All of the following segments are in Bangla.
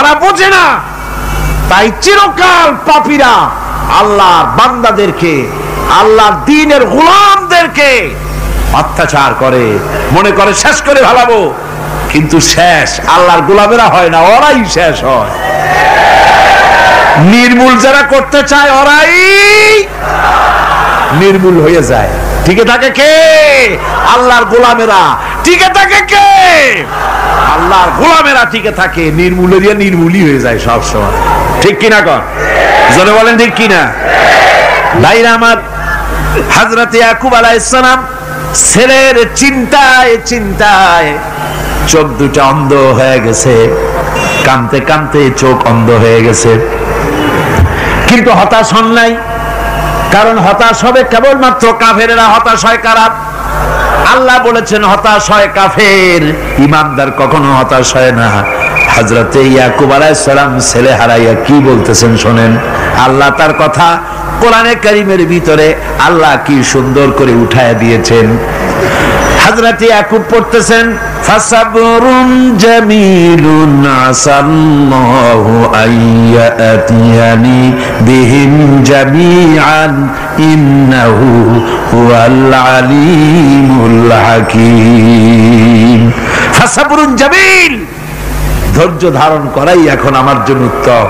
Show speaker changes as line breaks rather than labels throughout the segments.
তারা বোঝে না, তাই চিরকাল পাপীরা আল্লাহর বান্দাদেরকে, আল্লাহর দ্বীনের গোলামদেরকে অত্যাচার করে, মনে করে শেষ করে ফেলাবো, কিন্তু শেষ আল্লাহর গোলামেরা হয় না, ওরাই শেষ হয়। নির্মূল যারা করতে চায় ওরাই নির্মূল হয়ে যায়। টিকে থাকে কে? আল্লাহর গোলামেরা। টিকে থাকে কে? আল্লাহর গোলামেরা টিকে থাকে। নির্মূলেরিয়া নির্মূলই হয়ে যায় সব সময়। ঠিক কিনা কর? জোরে বলেন ঠিক কিনা? ভাইরা আমার, হযরত ইয়াকুব আলাইহিস সালাম ছেলের চিন্তায় চিন্তায় চোখ দুটো অন্ধ হয়ে গেছে, কাঁদতে কাঁদতে চোখ অন্ধ হয়ে গেছে। কিন্তু হতাশ হন নাই, কারণ হতাশ হবে কেবলমাত্র কাফেরেরা। হতাশ হয় কারা? আল্লাহ বলেছেন হতাশ হয় কাফের, ইমানদার কখনো হতাশ হয় না। হযরত ইয়াকুব আলাইহিস সালাম ছেলে হারাইয়া কি বলতেছেন শোনেন। আল্লাহ তার কথা কোরআনে কারীমের ভিতরে আল্লাহ কি সুন্দর করে উঠায় দিয়েছেন। হযরত ইয়াকুব পড়তেছেন, ফাসাবরুন জামিলুন আসাল্লাহু আইয়াতিয়ানি বিহিম জামিআন ইন্নাহু হুয়াল আলিমুল হাকীম। ফাসাবরুন জামিল, ধৈর্য ধারণ করাই এখন আমার জন্য উত্তম।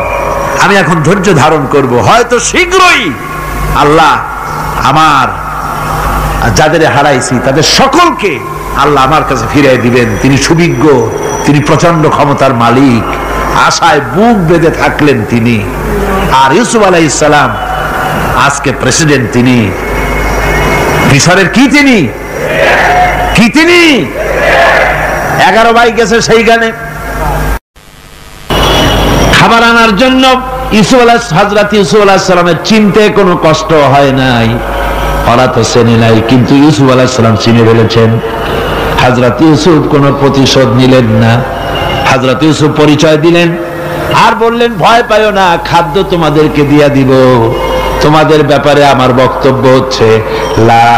আমি এখন ধৈর্য ধারণ করব, হয়তো শীঘ্রই আল্লাহ আমার যাদের হারাইছি তাদের সকলকে আল্লাহ আমার কাছে ফিরিয়ে দিবেন। তিনি সুবিজ্ঞ, তিনি প্রচন্ড ক্ষমতার মালিক। আশায় বুক বেঁধে থাকলেন তিনি। আর ইউসুফ আলাইহিস সালাম আজকে প্রেসিডেন্ট। তিনি মিশরের কি তিনি 11 ভাই গেছে সেইখানে খাবার আনার জন্য। হযরত ইউসুফ আলাইহিস সালামের চিনতে কোনো কষ্ট হয় নাই, ওরা তো চেনে নাই, কিন্তু ইউসুফ আলাইহিস সালাম চিনে ফেলেছেন। হযরত ইউসুফ কোনো প্রতিশোধ নিলেন না। হযরত ইউসুফ পরিচয় দিলেন আর বললেন, ভয় পাইও না, খাদ্য তোমাদেরকে দিয়া দিব। তোমাদের ব্যাপারে আমার বক্তব্য হচ্ছে, লা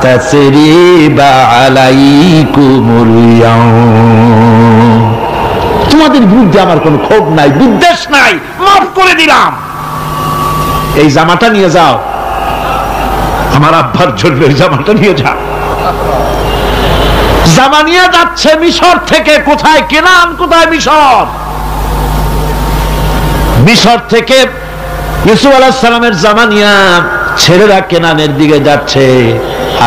তাসরিবা আলাইকুমুল ইয়াউম, তোমাদের বিরুদ্ধে আমার কোনো ক্ষোভ নাই, বিদ্বেষ নাই, মাফ করে দিলাম। এই জামাটা নিয়ে যাও, আমার আব্বার জন্য এই জামাটা নিয়ে যাও। জামা নিয়ে যাচ্ছে মিশর থেকে। কোথায়? কেনান। কোথায়? মিশর। মিশর থেকে ইউসুফ আলাইহিস সালামের জামা নিয়ে ছেলেরা কেনানের দিকে যাচ্ছে।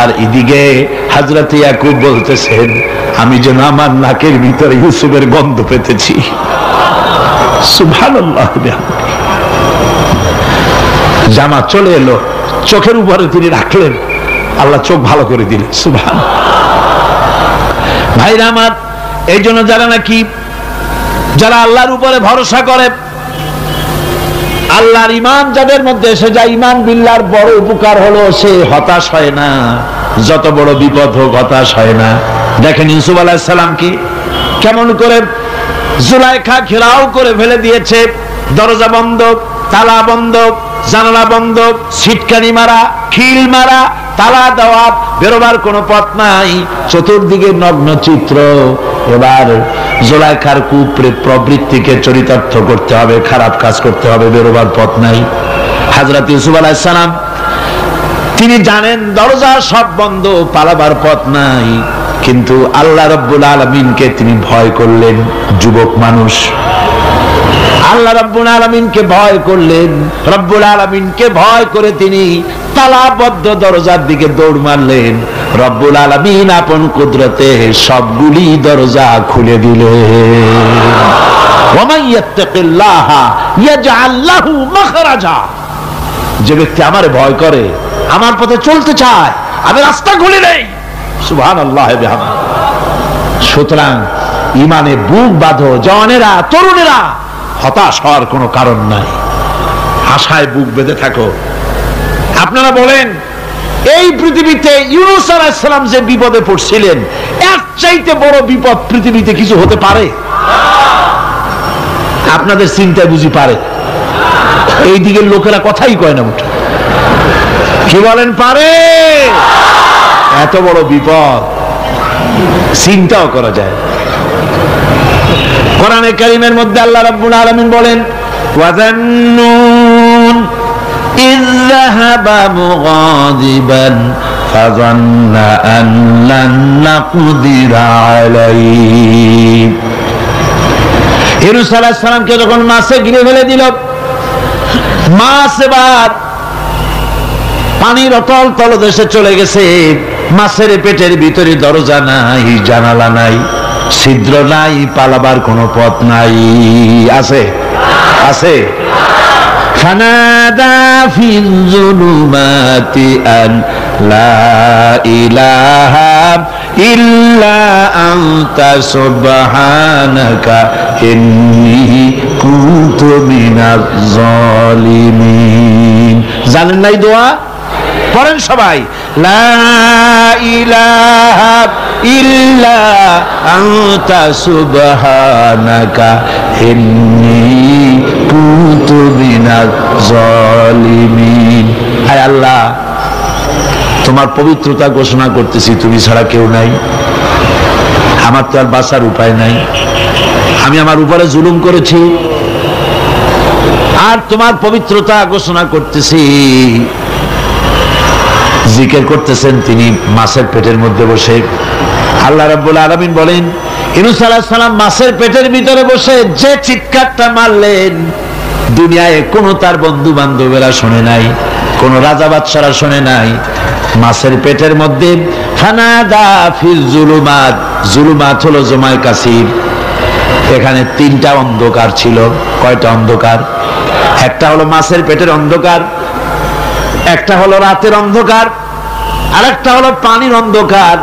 আর এদিকে হযরত ইয়াকুব বলতেছেন, আমি যেন আমার নাকের ভিতরে ইউসুফের গন্ধ পেতেছি। সুবহানাল্লাহ। জামা চলে এলো, চোখের উপরে তিনি রাখলেন, আল্লাহ চোখ ভালো করে দিলেন। সুবহানাল্লাহ। ভাইরা আমার, এই জন্য যারা আল্লাহর উপরে ভরসা করে, আল্লাহর ঈমান যাদের মধ্যে এসে যায়, ঈমান বিল্লাহর বড় উপকার হলো সে হতাশ হয় না। যত বড় বিপদ হোক হতাশ হয় না। দেখেন ইউসুফ আলাইহিস সালাম কি কেমন করে জুলাইখা ঘেরাও করে ফেলে দিয়েছে। দরজা বন্ধ, তালা বন্ধ, জানালা বন্ধ, ছিটকানি মারা, খিল মারা, তালা দেওয়া, বেরোবার কোনো পথ নাই, চতুর্দিকে নগ্ন চিত্র। এবার জুলাইখার কুপ্রেত প্রবৃত্তিকে চরিতার্থ করতে হবে, খারাপ কাজ করতে হবে, বেরোবার পথ নাই। হযরত ইউসুফ আলাইহিস সালাম তিনি জানেন দরজা সব বন্ধ, পালাবার পথ নাই, কিন্তু আল্লাহ রাব্বুল আলামিনকে তিনি ভয় করলেন। যুবক মানুষ, আল্লাহ রাব্বুল আলামিনকে ভয় করলেন। রব্বুল আলামিনকে ভয় করে তিনি তালাবদ্ধ দরজার দিকে দৌড় মারলেন। রব্বুল আলামিন আপন কুদরতে সবগুলি দরজা খুলে দিলেন। ওয়া মান ইয়াত্তাকিল্লাহা ইয়াজআল লাহু মাখরাজা, যে ব্যক্তি আমারে ভয় করে, আমার পথে চলতে চায়, আমি রাস্তা খুলে দেই। সুবহানাল্লাহ। সুতরাং ঈমানে বুক বাঁধো জওয়ানেরা, তরুণেরা, হতাশ হওয়ার কোনো কারণ নাই, আশায় বুক বেঁধে থাকো। আপনারা বলেন, এই পৃথিবীতে ইউনূস আলাইহিস সালাম যে বিপদে পড়ছিলেন, এর চাইতে বড় বিপদ পৃথিবীতে কিছু হতে পারে? আপনাদের চিন্তায় বুঝি পারে? এই দিকের লোকেরা কথাই কয় না উঠে। কি বলেন, পারে? এত বড় বিপদ চিন্তাও করা যায়। কোরআনে কারীমের মধ্যে আল্লাহ রাব্বুল আলামিন বলেন ওয়াযান্নুন ইয যাহাবা মুগাদিবান ফাযান্না আন লান নাকদিরা আলাইহি। ইউনূস আলাইহিস সালামকে যখন মাছে গিলে ফেলে দিল, মাছ এবার পানির অতল তলদেশে চলে গেছে। মাছের পেটের ভিতরে দরজা নাই, জানালা নাই, ছিদ্র নাই, পালাবার কোনো পথ নাই। আছে আছে ফানাদা ফিল যুলুমাতি আন লা ইলাহা ইল্লা আনতা সুবহানাকা ইন্নী কুনতু মিনাজ জালিমিন। জানেন নাই দোয়া? পড়েন সবাই, লা ইলাহা ইল্লা আনতা সুবহানাকা ইন্নী কুনতু মিনাজ জালিমিন। আয় আল্লাহ, তোমার পবিত্রতা ঘোষণা করতেছি, তুমি ছাড়া কেউ নাই, আমার তো আর বাঁচার উপায় নাই। আমি আমার উপরে জুলুম করেছি, আর তোমার পবিত্রতা ঘোষণা করতেছি। জিকির করতেছেন তিনি মাছের পেটের মধ্যে বসে। আল্লাহ রাব্বুল আলামিন বলেন ইউনূস আলাইহিস সালাম মাছের পেটের ভিতরে বসে যে চিৎকারটা মারলেন, দুনিয়ায় কোনো তার বন্ধু বান্ধবেরা শোনে নাই, কোন রাজা বাদশারা শোনে নাই। মাছের পেটের মধ্যে ফানাদা ফিল যুলুমাত, যুলুমাত হলো জমায় কাসির। এখানে তিনটা অন্ধকার ছিল। কয়টা অন্ধকার? একটা হলো মাছের পেটের অন্ধকার, একটা হলো রাতের অন্ধকার, আর একটা হলো পানির অন্ধকার।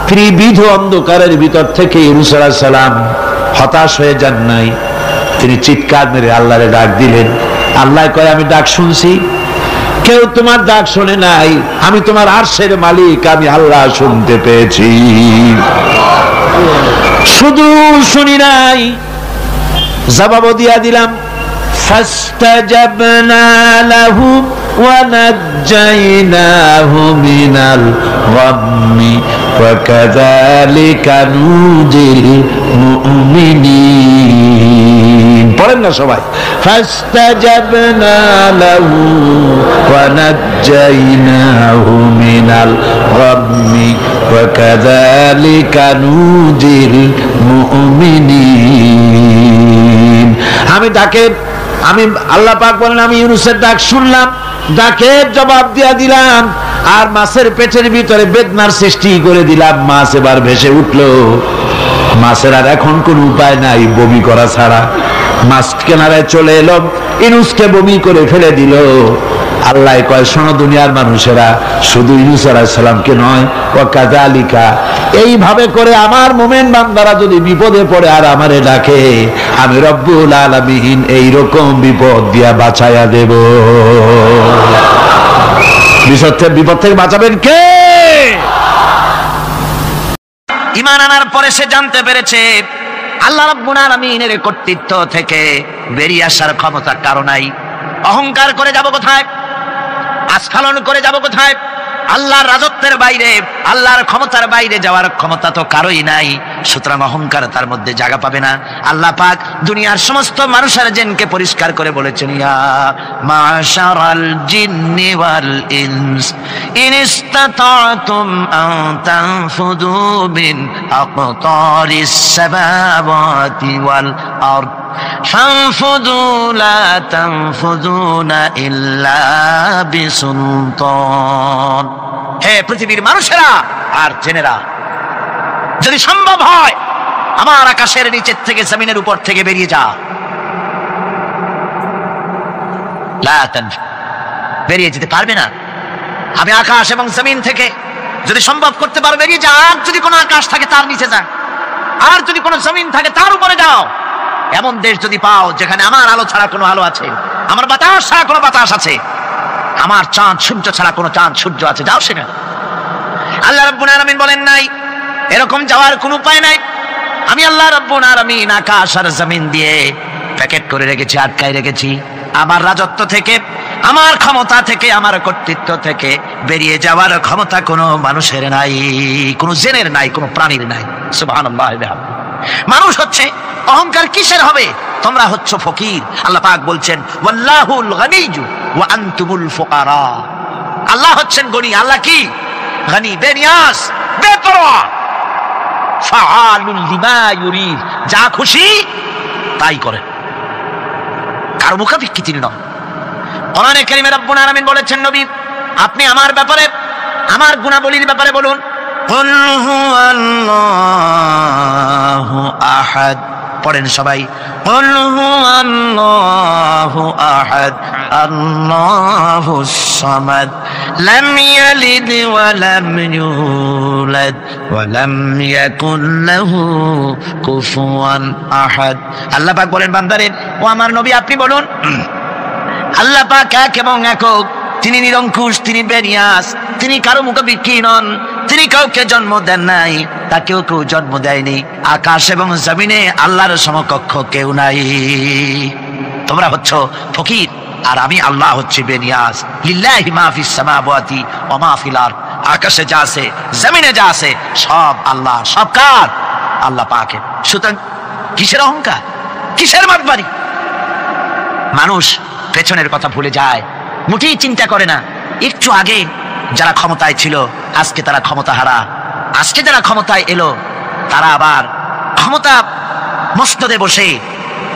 ত্রিবিধ অন্ধকারের ভিতর থেকে ইউনূস আলাইহিস সালাম হতাশ হয়ে যান নাই, তিনি চিৎকার মেরে আল্লাহরে ডাক দিলেন। আল্লাহ কয় আমি ডাক শুনছি, কেউ তোমার ডাক শোনে নাই, আমি তোমার আরশের মালিক, আমি আল্লাহ শুনতে পেয়েছি। শুধু শুনি নাই, জবাবও দিয়া দিলাম। ফাস্তাজাবনা লাহু ওয়া নাজ্জাইনাহু মিনাল গাম্মি ওয়া কাযালিকা নুজিল মুমিনিন। পড়েন না সবাই, ফাস্তাজাবনা লাহু ওয়া নাজ্জাইনাহু মিনাল গাম্মি ওয়া কাযালিকা নুজিল মুমিনিন। আমি আল্লাহ পাক বলেন আমি ইউনূসের ডাক শুনলাম, ডাকের জবাব দিয়া দিলাম, আর মাছের পেটের ভিতরে বেদনার সৃষ্টি করে দিলাম। মাছ এবার ভেসে উঠলো। মাছের আর এখন কোন উপায় নাই বমি করা ছাড়া। মাছ কিনারায় চলে এলো, ইউনূসকে বমি করে ফেলে দিল। আল্লাহ কয় শোনো দুনিয়ার মানুষেরা, শুধু ইউনূস আলাইহিস সালামকে নয়, ওয়া কাযালিকা, এইভাবে করে আমার মুমিন বান্দারা যদি বিপদে পড়ে আর আমারে ডাকে, আমি রব্বুল আলামিন এইরকম বিপদ দিয়া বাঁচাইয়া দেব। বিপদ থেকে বাঁচাবেন কে? ঈমান আনার পরে সে জানতে পেরেছে আল্লাহ রাব্বুল আলামিনের কর্তৃত্ব থেকে বেরিয়ে আসার ক্ষমতা কারো নাই। অহংকার করে যাব কোথায়? আস্ফালন করে যাব কোথায়? আল্লাহর রাজত্বের বাইরে, আল্লাহর ক্ষমতার বাইরে যাওয়ার ক্ষমতা তো কারোই নাই। সুতরাং অহংকার তার মধ্যে জায়গা পাবে না। আল্লাহ পাক দুনিয়ার সমস্ত মানুষের জিনকে পরিষ্কার করে বলেছেন, ইয়া মাশারাল জিন্নি ওয়াল ইনস ইন ইসতাতা'তুম আন তানফুযু মিন আকতারিস সামাওয়াতি ওয়াল আরদ ফানফুযু লা তানফুযুনা ইল্লা বিসুলতান। হে পৃথিবীর মানুষেরা আর জেনেরা, যদি সম্ভব হয় আমার আকাশের নিচের থেকে জমিনের উপর থেকে বেরিয়ে যা। বেরিয়ে যেতে পারবে না। আমি আকাশ এবং জমিন থেকে যদি সম্ভব করতে পারো বেরিয়ে যা। আর যদি কোনো আকাশ থাকে তার নিচে যা, আর যদি কোনো জমিন থাকে তার উপরে যাও। এমন দেশ যদি পাও যেখানে আমার আলো ছাড়া কোনো আলো আছে, আমার বাতাস ছাড়া কোনো বাতাস আছে, আমার চাঁদ সূর্য ছাড়া কোনো চাঁদ সূর্য আছে, যাও সেখানে। আল্লাহ রাব্বুল আলামিন বলেন নাই এরকম যাওয়ার কোনো উপায় নাই। আমি আল্লাহ রাব্বুল আলামিন আকাশ আর জমিন দিয়ে প্যাকেট করে রেখেছি, আটকায় রেখেছি। আমার রাজত্ব থেকে, আমার ক্ষমতা থেকে, আমার কর্তৃত্ব থেকে বেরিয়ে যাওয়ার ক্ষমতা কোনো মানুষের নাই, কোনো জেনের নাই, কোনো প্রাণীর নাই। সুবহানাল্লাহ। মানুষ হচ্ছে
অহংকার কিসের হবে? তোমরা হচ্ছ ফকির। আল্লাহ পাক বলছেন ওয়াল্লাহুল গানিয়্যু ওয়া আনতুমুল ফুকারা। আল্লাহ হচ্ছেন গনি। আল্লাহ কি? গনি, বেনিয়াস, বেপরোয়া। ফাআলুল লিমা ইউরিদ, যা খুশি তাই করে, কারো মুখাপেক্ষী তিনি নন। কোরআনে কারীমে রব্বুল আলামিন বলেছেন, নবী আপনি আমার ব্যাপারে, আমার গুণাবলীর ব্যাপারে বলুন। কুল হুয়াল্লাহু আহাদ, পড়েন সবাই। কুল হুয়াল্লাহু আহাদ আল্লাহুস সামাদ লাম ইয়ালিদ ওয়া লাম ইউলাদ ওয়া লাম ইয়াকুল লাহু কুফুয়ান আহাদ। আল্লাহ পাক বলেন, বান্দারে ও আমার নবী আপনি বলুন, আল্লাহ পাক এক এবং একক, তিনি নিরঙ্কুশ, তিনি বেনিয়াস, তিনি কারো মুখাপেক্ষী নন, তিনি কাউকে জন্ম দেন নাই, তাকেও কেউ জন্ম দেয়নি। আকাশ এবং জমিনে আল্লাহর সমকক্ষ কেউ নাই। তোমরা হচ্ছ ফকির আর আমি আল্লাহ হচ্ছে বেনিয়াস। লিল্লাহি মা ফিস সামাওয়াতি ওয়া মা ফিল আরদ, আকাশে যা আছে জমিনে যা আছে সব আল্লাহ, সব কার? আল্লাহ পাকের। সুতরাং কিসের অহংকার, কিসের মাতবাড়ি? মানুষ পেছনের কথা ভুলে যায়, মোটেই চিন্তা করে না। একটু আগে যারা ক্ষমতায় ছিল আজকে তারা ক্ষমতা হারা, আজকে যারা ক্ষমতায় এলো তারা আবার ক্ষমতা মস্তদে বসে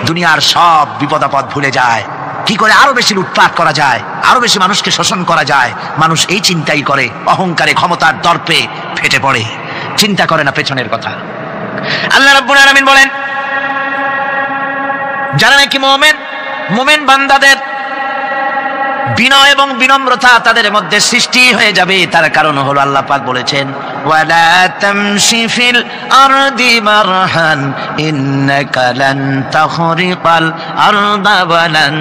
দুনিয়ার সব বিপদ আপদ ভুলে যায়। কি করে আরো বেশি লুটপাট করা যায়, আরো বেশি মানুষকে শোষণ করা যায়, মানুষ এই চিন্তাই করে। অহংকারে ক্ষমতার দর্পে ফেটে পড়ে, চিন্তা করে না পেছনের কথা। আল্লাহ রাব্বুল আলামিন বলেন, যারা নাকি মুমিন বান্দাদের বিনয় এবং বিনম্রতা তাদের মধ্যে সৃষ্টি হয়ে যাবে, তার কারণ হলো আল্লাহ পাক বলেছেন ওয়ালা তামশি ফিল আরদি মারহান ইন্নাকা লান তাখরিকাল আরদা ওয়া লান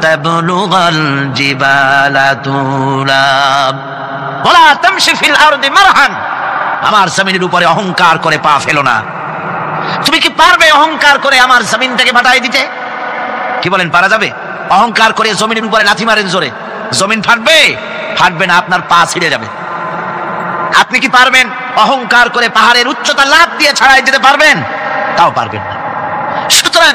তাবলুগাল জিবালা তুলা। ওয়ালা তামশি ফিল আরদি মারহান, আমার জমিনের উপরে অহংকার করে পা ফেলো না। তুমি কি পারবে অহংকার করে আমার জমিনটাকে ফাটাই দিতে? কি বলেন, পারা যাবে? অহংকার করে জমিনের উপরে লাথি মারেন জোরে, জমিন ফাটবে? ফাটবে না, আপনার পা ছিঁড়ে যাবে। আপনি কি পারবেন অহংকার করে পাহাড়ের উচ্চতা লাফ দিয়ে ছাড়াই যেতে পারবেন? তাও পারবেন না। সুতরাং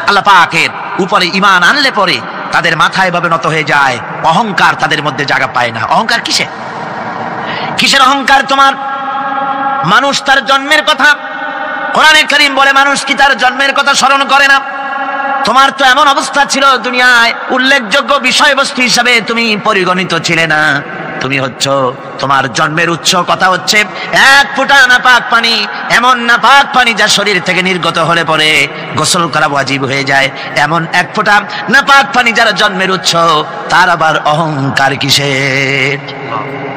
আল্লাহ পাকের উপরে ঈমান আনলে পরে তাদের মাথা এভাবে নত হয়ে যায়, অহংকার তাদের মধ্যে জায়গা পায় না। অহংকার কিসের? কিসের অহংকার তোমার? মানুষ তার জন্মের কথা, কোরআনে কারীম বলে মানুষ কি তার জন্মের কথা স্মরণ করে না? তোমার তো এমন অবস্থা ছিল, দুনিয়ায় উল্লেখযোগ্য বিষয়বস্তু হিসাবে তুমি পরিগণিত ছিলে না। তুমি হচ্ছ, তোমার জন্মের উৎস কথা হচ্ছে এক ফোঁটা নাপাক পানি, এমন নাপাক পানি যা শরীর থেকে নির্গত হলে পরে গোসল করা ওয়াজিব হয়ে যায়। এমন এক ফোঁটা নাপাক পানি যারা জন্মের উৎস, তার আবার অহংকার কিসের?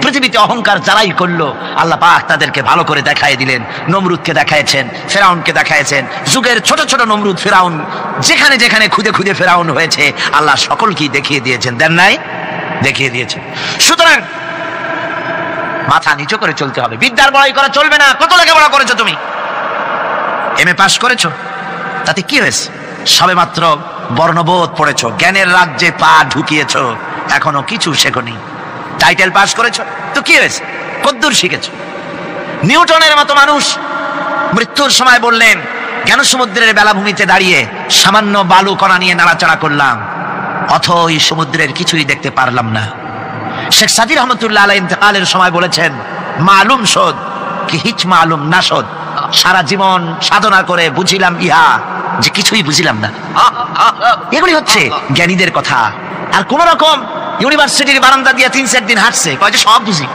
পৃথিবীতে অহংকার যারাই করলো আল্লাহ পাক তাদেরকে ভালো করে দেখাই দিলেন। নমরুদকে দেখাইছেন, ফেরাউনকে দেখাইছেন, যুগের ছোট ছোট নমরুদ ফেরাউন, যেখানে যেখানে খুদে খুদে ফেরাউন হয়েছে আল্লাহ সকলকেই দেখিয়ে দিয়েছেন। দেন নাই? দেখিয়ে দিয়েছেন। সুতরাং মাথা নিচু করে চলতে হবে, বিদ্যার বড়াই করা চলবে না। কত লেখাপড়া করেছো তুমি? এমএ পাস করেছো, তাতে কি হয়েছে? সবে মাত্র বর্ণবোধ পড়েছো, জ্ঞানের রাজ্যে পা ঢুকিয়েছো, এখনো কিছু শেখনি। টাইটেল পাস করেছো তো কি হয়েছে? কদ্দুর শিখেছো? নিউটনের মতো মানুষ মৃত্যুর সময় বললেন, জ্ঞান সমুদ্রের বেলাভূমিতে দাঁড়িয়ে সামান্য বালু কণা নিয়ে নাড়াচাড়া করলাম, অথই সমুদ্রের কিছুই দেখতে পারলাম না। শেখ সাদি রহমতুল্লাহ আলাইহি ইন্তেকালের সময় বলেছেন, মালুম শোধ কি হিচ মালুম না শোধ, সারা জীবন সাধনা করে বুঝিলাম ইহা যে কিছুই বুঝিলাম না। এগুলি হচ্ছে জ্ঞানীদের কথা। আর কোন রকম ইউনিভার্সিটির বারান্দা দিয়ে 3-4 দিন হাঁটছে, কয় যে সব বুঝি।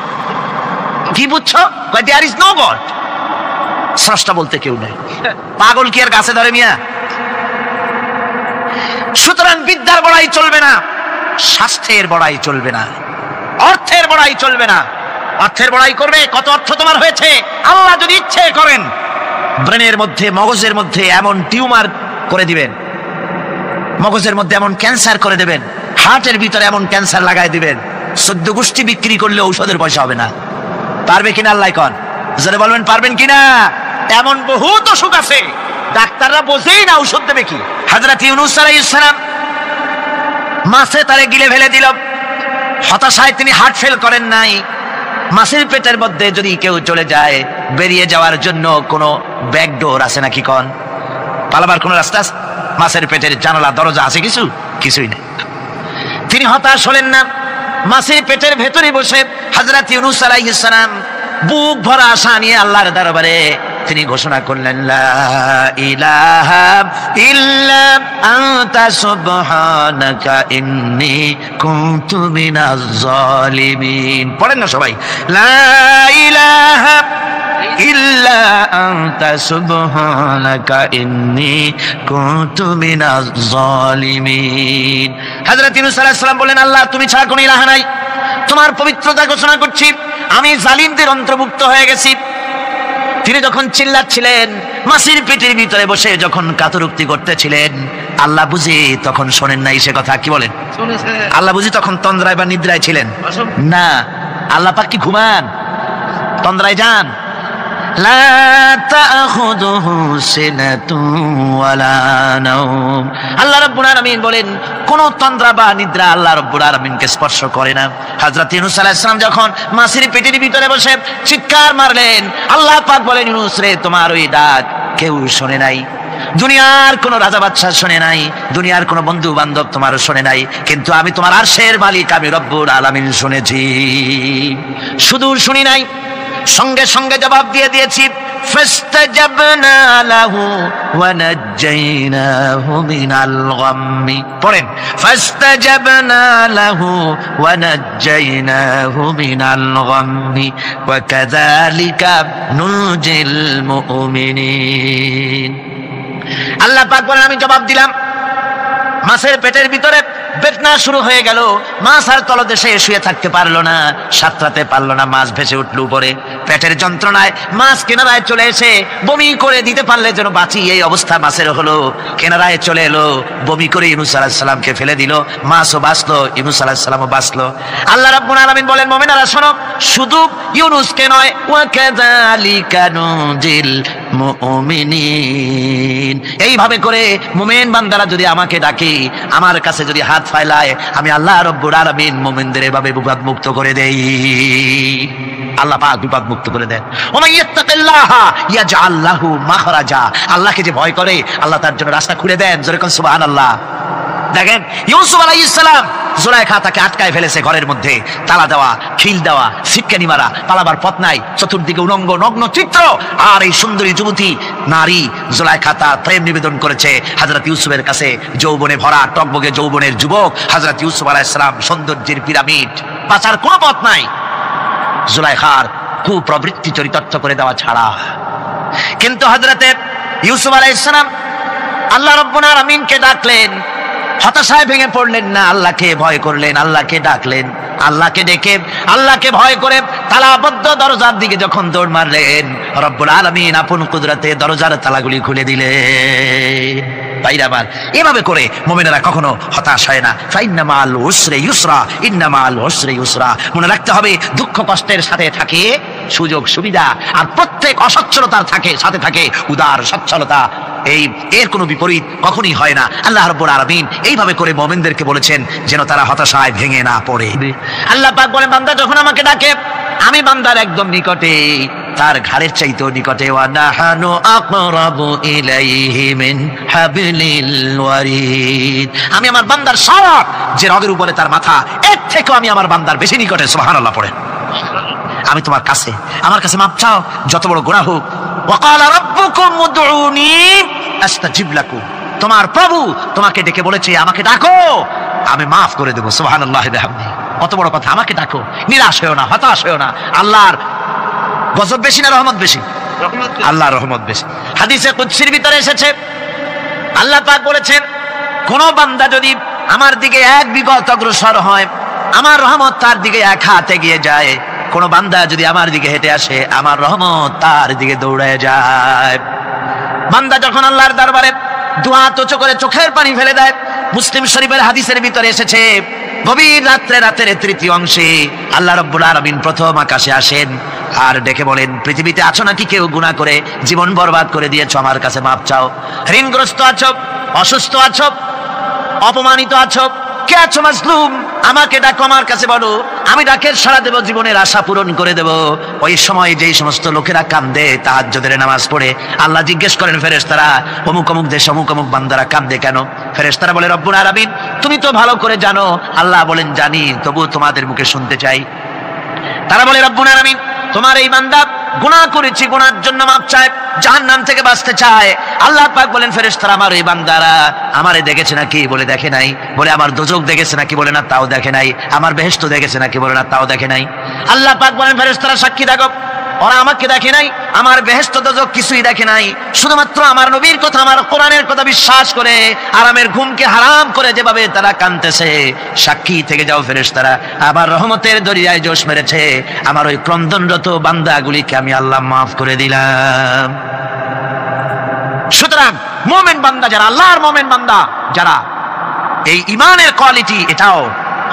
কি বুঝছো? কয় দেয়ার ইজ নো গড, স্রষ্টা বলতে কেউ নেই। পাগল কি আর গাছে ধরে মিয়া? সুতরাং বিদ্যার বড়াই চলবে না, স্বাস্থ্যের বড়াই চলবে না, অর্থের বড়াই চলবে না। অর্থের বড়াই করবে, কত অর্থ তোমার হয়েছে? আল্লাহ যদি ইচ্ছে করেন ব্রেনের মধ্যে, মগজের মধ্যে এমন টিউমার করে দিবেন, মগজের মধ্যে এমন ক্যান্সার করে দেবেন, হার্টের ভিতরে এমন ক্যান্সার লাগাই দিবেন, 14 গোষ্ঠী বিক্রি করলে ঔষধের পয়সা হবে না। পারবে কিনা আল্লাহ কন? যারা বলবেন পারবেন কিনা? এমন বহুত অসুখ আছে ডাক্তাররা বোঝেই না ঔষধ দেবে কি। হযরত ইউনূস আলাইহিস সালাম মাছে তারে গিলে ফেলে দিল, হতাশায় তিনি হার্ট ফেল করেন নাই। মাছের পেটের মধ্যে যদি কেউ চলে যায়, বেরিয়ে যাওয়ার জন্য কোনো ব্যাকডোর আছে নাকি কন? পালাবার কোন রাস্তা আছে? মাছের পেটের জানালা দরজা আছে কিছু? কিছুই নেই। তিনি হতাশ হলেন না, মাছের পেটের ভেতরে বসে হযরত ইউনূস আলাইহিস সালাম বুক ভরা আশা নিয়ে আল্লাহর দরবারে তিনি ঘোষণা করলেন, লা ইলাহা ইল্লা আনতা সুবহানাকা ইন্নী কুনতু মিনাজ জালিমিন। পড়েন না সবাই, লা ইলাহা ইল্লা আনতা সুবহানাকা ইন্নী কুনতু মিনাজ জালিমিন। হযরত ইউনূস আলাইহিস সালাম বলেন, আল্লাহ তুমি ছাড়া কোনো ইলাহ নাই, তোমার পবিত্রতা ঘোষণা করছি, আমি জালিমদের অন্তর্ভুক্ত হয়ে গেছি। তিনি যখন চিল্লাচ্ছিলেন, মাছের পেটের ভিতরে বসে যখন কাতরুক্তি করতেছিলেন, আল্লাহ বুঝি তখন শোনেন নাই সে কথা? কি বলেন? আল্লাহ বুঝি তখন তন্দ্রায় বা নিদ্রায় ছিলেন? না, আল্লাহ পাক কি ঘুমান? তন্দ্রায় যান? লা তাখুযুহু সিনাতুন ওয়ালা নাওম। আল্লাহ রাব্বুল আলামিন বলেন, কোন তন্দ্রা বা নিদ্রা আল্লাহ রাব্বুল আলামিনকে স্পর্শ করে না। হযরত ইউনূস আলাইহিস সালাম যখন মাছের পেটের ভিতরে বসে চিৎকার মারলেন, আল্লাহ পাক বলেন, ইউনূস রে, তোমার ওই ডাক কেউ শুনে নাই, দুনিয়ার কোন রাজা বাদশা শুনে নাই, দুনিয়ার কোন বন্ধু বান্ধব তোমার শুনে নাই, কিন্তু আমি তোমার আরশের মালিক আমি রব্বুল আলামিন শুনেছি। শুধু শুনি নাই, সঙ্গে সঙ্গে জবাব দিয়ে দিয়েছি। ফাস্তাজাবনা লাহু ওয়া নাজ্জাইনাহু মিনাল গাম্মি। পড়েন, ফাস্তাজাবনা লাহু ওয়া নাজ্জাইনাহু মিনাল গাম্মি ওয়া কাযালিকা নুজিল মুমিনিন। আল্লাহ পাক বলেন, আমি জবাব দিলাম। মাছের পেটের ভিতরে বেদনা শুরু হয়ে গেল, মাছ আর তলদেশে শুয়ে থাকতে পারলো না, সাঁতরাতে পারলো না, মাছ ভেসে উঠলো উপরে। পেটের যন্ত্রণায় মাছ কিনারায় চলে এসে বমি করে দিতে পারলে যেন বাঁচি, এই অবস্থা মাছের হলো। কিনারায় চলে এলো, বমি করে ইউনূস আলাইহিস সালামকে ফেলে দিল, মাছও বাঁচলো, ইউনূস আলাইহিস সালামও বাঁচলো। আল্লাহ রাব্বুল আলামিন বলেন, মুমিনেরা শোনো, শুধু ইউনূসকে নয়, ওয়া কাযালিকা নুজিল মুমিনিন, এইভাবে করে মুমিন বান্দারা যদি আমাকে ডাকে, আমার কাছে যদি হাত ফাইলায়, আমি আল্লাহ রাব্বুল আলামিন মুমিনদের এভাবে বিপদ মুক্ত করে দেই। আল্লাহ পাক বিপদ মুক্ত করে দেন। ওয়া মান ইয়াত্তাকিল্লাহা ইয়াজআল লাহু মাখরাজা, আল্লাহকে যে ভয় করে আল্লাহ তার জন্য রাস্তা খুলে দেন। জোরে কোন সুবহানাল্লাহ। দেখেন, ইউসুফ আলাইহিস সালাম, জুলাইখা তাকে আটকায় ফেলেছে ঘরের মধ্যে, তালা দেওয়া, খিল দেওয়া, সিটকানি মারা, পালাবার পথ নাই, চতুর্দিকে উলঙ্গ নগ্ন চিত্র। আর এই সুন্দরী যুবতী নারী জুলাইখা তার প্রেম নিবেদন করেছে হযরত ইউসুফের কাছে। যৌবনে ভরা টকবগে যৌবনের যুবক হযরত ইউসুফ আলাইহিস সালাম, সৌন্দর্যের পিরামিড, বাঁচার কোনো পথ নাই জুলাইখার কুপ্রবৃত্তি চরিতার্থ করে দেওয়া ছাড়া। কিন্তু হযরত ইউসুফ আলাইহিস সালাম আল্লাহ রাব্বুল আলামিনকে ডাকলেন, হতাশায় ভেঙে পড়লেন না, আল্লাহকে ভয় করলেন, আল্লাহকে ডাকলেন। আল্লাহকে ডেকে, আল্লাহকে ভয় করে তালাবদ্ধ দরজার দিকে যখন দৌড় মারলেন, রব্বুল আলামিন আপন কুদরতে দরজার তালাগুলি খুলে দিলেন। ভাইরা আমার, এভাবে করে মুমিনেরা কখনো হতাশ হয় না। ফাইন্না মাল উসরি ইউসরা, ইন্না মাল উসরি ইউসরা। মনে রাখতে হবে, দুঃখ কষ্টের সাথে থাকে সুযোগ সুবিধা, আর প্রত্যেক অসচ্ছলতার সাথে থাকে উদার সচ্ছলতা। এর কোনো বিপরীত কখনই হয় না। আল্লাহ রাব্বুল আলামিন এইভাবে করে মুমিনদেরকে বলেছেন যেন তারা হতাশায় ভেঙে না পড়ে। আল্লাহ পাক বলেন, বান্দা যখন আমাকে ডাকে, আমি বান্দার একদম নিকটে, তার ঘাড়ের চাইতেও নিকটে। ওয়া নাহানু আকরাবু ইলাইহি মিন হাবলিল ওয়ারিদ। আমি আমার বান্দার সব যে রগের উপরে তার মাথা, এর থেকেও আমি আমার বান্দার বেশি নিকটে। সুবহানাল্লাহ পড়েন। আমি তোমার কাছে, আমার কাছে মাপ চাও, যত বড় গুনাহ হোক। ওয়াকালা রাব্বুকুম উদউনি আস্তাজিব লাকুম। তোমার প্রভু তোমাকে ডেকে বলেছে, আমাকে ডাকো, আমি মাফ করে দেব। সুবহানাল্লাহ বিহামদিহি। কত বড় কথা, আমাকে ডাকো, নিরাশ হয়ো না, হতাশ হয়ো না। আল্লাহর গজব বেশি না রহমত বেশি? আল্লাহর রহমত বেশি। হাদিসে কুদসির ভিতরে এসেছে, আল্লাহ পাক বলেছেন, কোন বান্দা যদি আমার দিকে এক বিগত অগ্রসর হয়, আমার রহমত তার দিকে এক হাত এগিয়ে যায়। কোন বান্দা যদি আমার দিকে হেঁটে আসে, আমার রহমত তার দিকে দৌড়ে যায়। বান্দা যখন আল্লাহর দরবারে দুহাত উঁচু করে চোখের পানি ফেলে দেয়, মুসলিম শরীফের হাদিসের ভিতরে এসেছে, গভীর রাতের তৃতীয় অংশে আল্লাহ রাব্বুল আলামিন প্রথম আকাশে আসেন আর ডেকে বলেন, পৃথিবীতে আছো নাকি কেউ গুনাহ করে জীবন বরবাদ করে দিয়েছো, আমার কাছে মাপ চাও। ঋণগ্রস্ত আছো, অসুস্থ আছো, অপমানিত আছো, কে আছো মাজলুম, আমাকে ডাকো, আমার কাছে বলো, আমি ডাকের সাড়া দেব, জীবনের আশা পূরণ করে দেব। ওই সময় যেই সমস্ত লোকেরা কান্দে তাহাজ্জুদের নামাজ পড়ে, আল্লাহ জিজ্ঞেস করেন ফেরেশতারা, অমুক অমুক দেশ অমুক অমুক বান্দারা কান্দে কেন? ফেরেশতারা বলে, রব্বুল আলামিন তুমি তো ভালো করে জানো। আল্লাহ বলেন, জানি, তবু তোমাদের মুখে শুনতে চাই। তারা বলে, রব্বুল আলামিন তোমার এই বান্দা গুনাহ করেছি, গুনার জন্য মাপ চায়, জাহান্নাম থেকে বাঁচতে চায়। আল্লাহ পাক বলেন, ফেরেশতারা আমার এই বান্দারা আমারে দেখেছে নাকি? বলে দেখে নাই। বলে আমার দোজখ দেখেছে নাকি? বলে না, তাও দেখে নাই। আমার বেহেশত দেখেছে নাকি? বলে না, তাও দেখে নাই। আল্লাহ পাক বলেন, ফেরেশতারা সাক্ষী থাকো, ওরা আমাকে দেখে নাই, আমার বেহেশত দোজখ কিছুই দেখে নাই, শুধুমাত্র আমার নবীর কথা, আমার কোরআনের কথা বিশ্বাস করে আরামের ঘুমকে হারাম করে যেভাবে তারা কাঁদতেছে, সাক্ষী থেকে যাও ফেরেশতারা, আমার রহমতের দরিয়ায় জোশ মেরেছে, আমার ওই ক্রন্দনরত বান্দাগুলিকে আমি আল্লাহ মাফ করে দিলাম। সুতরাং মুমিন বান্দা যারা, আল্লাহর মুমিন বান্দা যারা, এই ঈমানের কোয়ালিটি, এটাও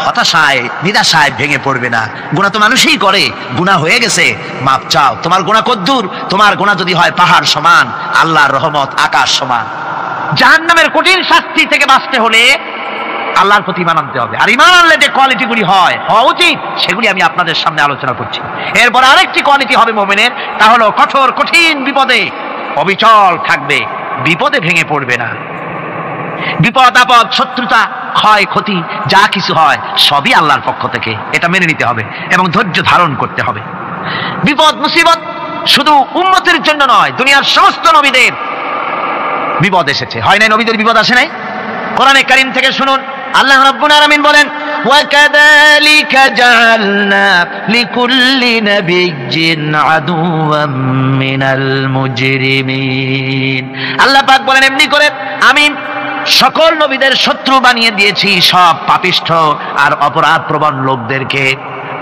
হতাশায় নিরাশায় ভেঙে পড়বে না। গুনাহ তো মানুষই করে, গুনাহ হয়ে গেছে, মাপ চাও। তোমার গুনাহ কদ্দূর? তোমার গুনাহ যদি হয় পাহাড় সমান, আল্লাহর রহমত আকাশ সমান। জাহান্নামের কঠিন শাস্তি থেকে বাঁচতে হলে আল্লাহর প্রতি ঈমান আনতে হবে। আর ঈমান আনলে যে কোয়ালিটিগুলি হওয়া উচিত, সেগুলি আমি আপনাদের সামনে আলোচনা করছি। এরপর আরেকটি কোয়ালিটি হবে মুমিনের, তা হলো কঠোর কঠিন বিপদে অবিচল থাকবে, বিপদে ভেঙে পড়বে না। বিপদ আপদ, শত্রুতা, ক্ষয় ক্ষতি যা কিছু হয় সবই আল্লাহর পক্ষ থেকে, এটা মেনে নিতে হবে এবং ধৈর্য ধারণ করতে হবে। বিপদ মুসিবত শুধু উম্মতের জন্য নয়, দুনিয়ার সমস্ত নবীদের বিপদ এসেছে, হয় নাই? নবীদের বিপদ আসে নাই? কোরআনে কারীম থেকে শুনুন, আল্লাহ রাব্বুল আলামিন বলেন, ওয়াকাযালিকা জাআলনা লিকুল্লি নাবিয়্যিন আদুওয়াম মিনাল মুজরিমিন। আল্লাহ পাক বলেন, এমনি করে আমি সকল নবীদের শত্রু বানিয়ে দিয়েছি, সব পাপিষ্ঠ আর অপরাধ প্রবণ লোকদেরকে।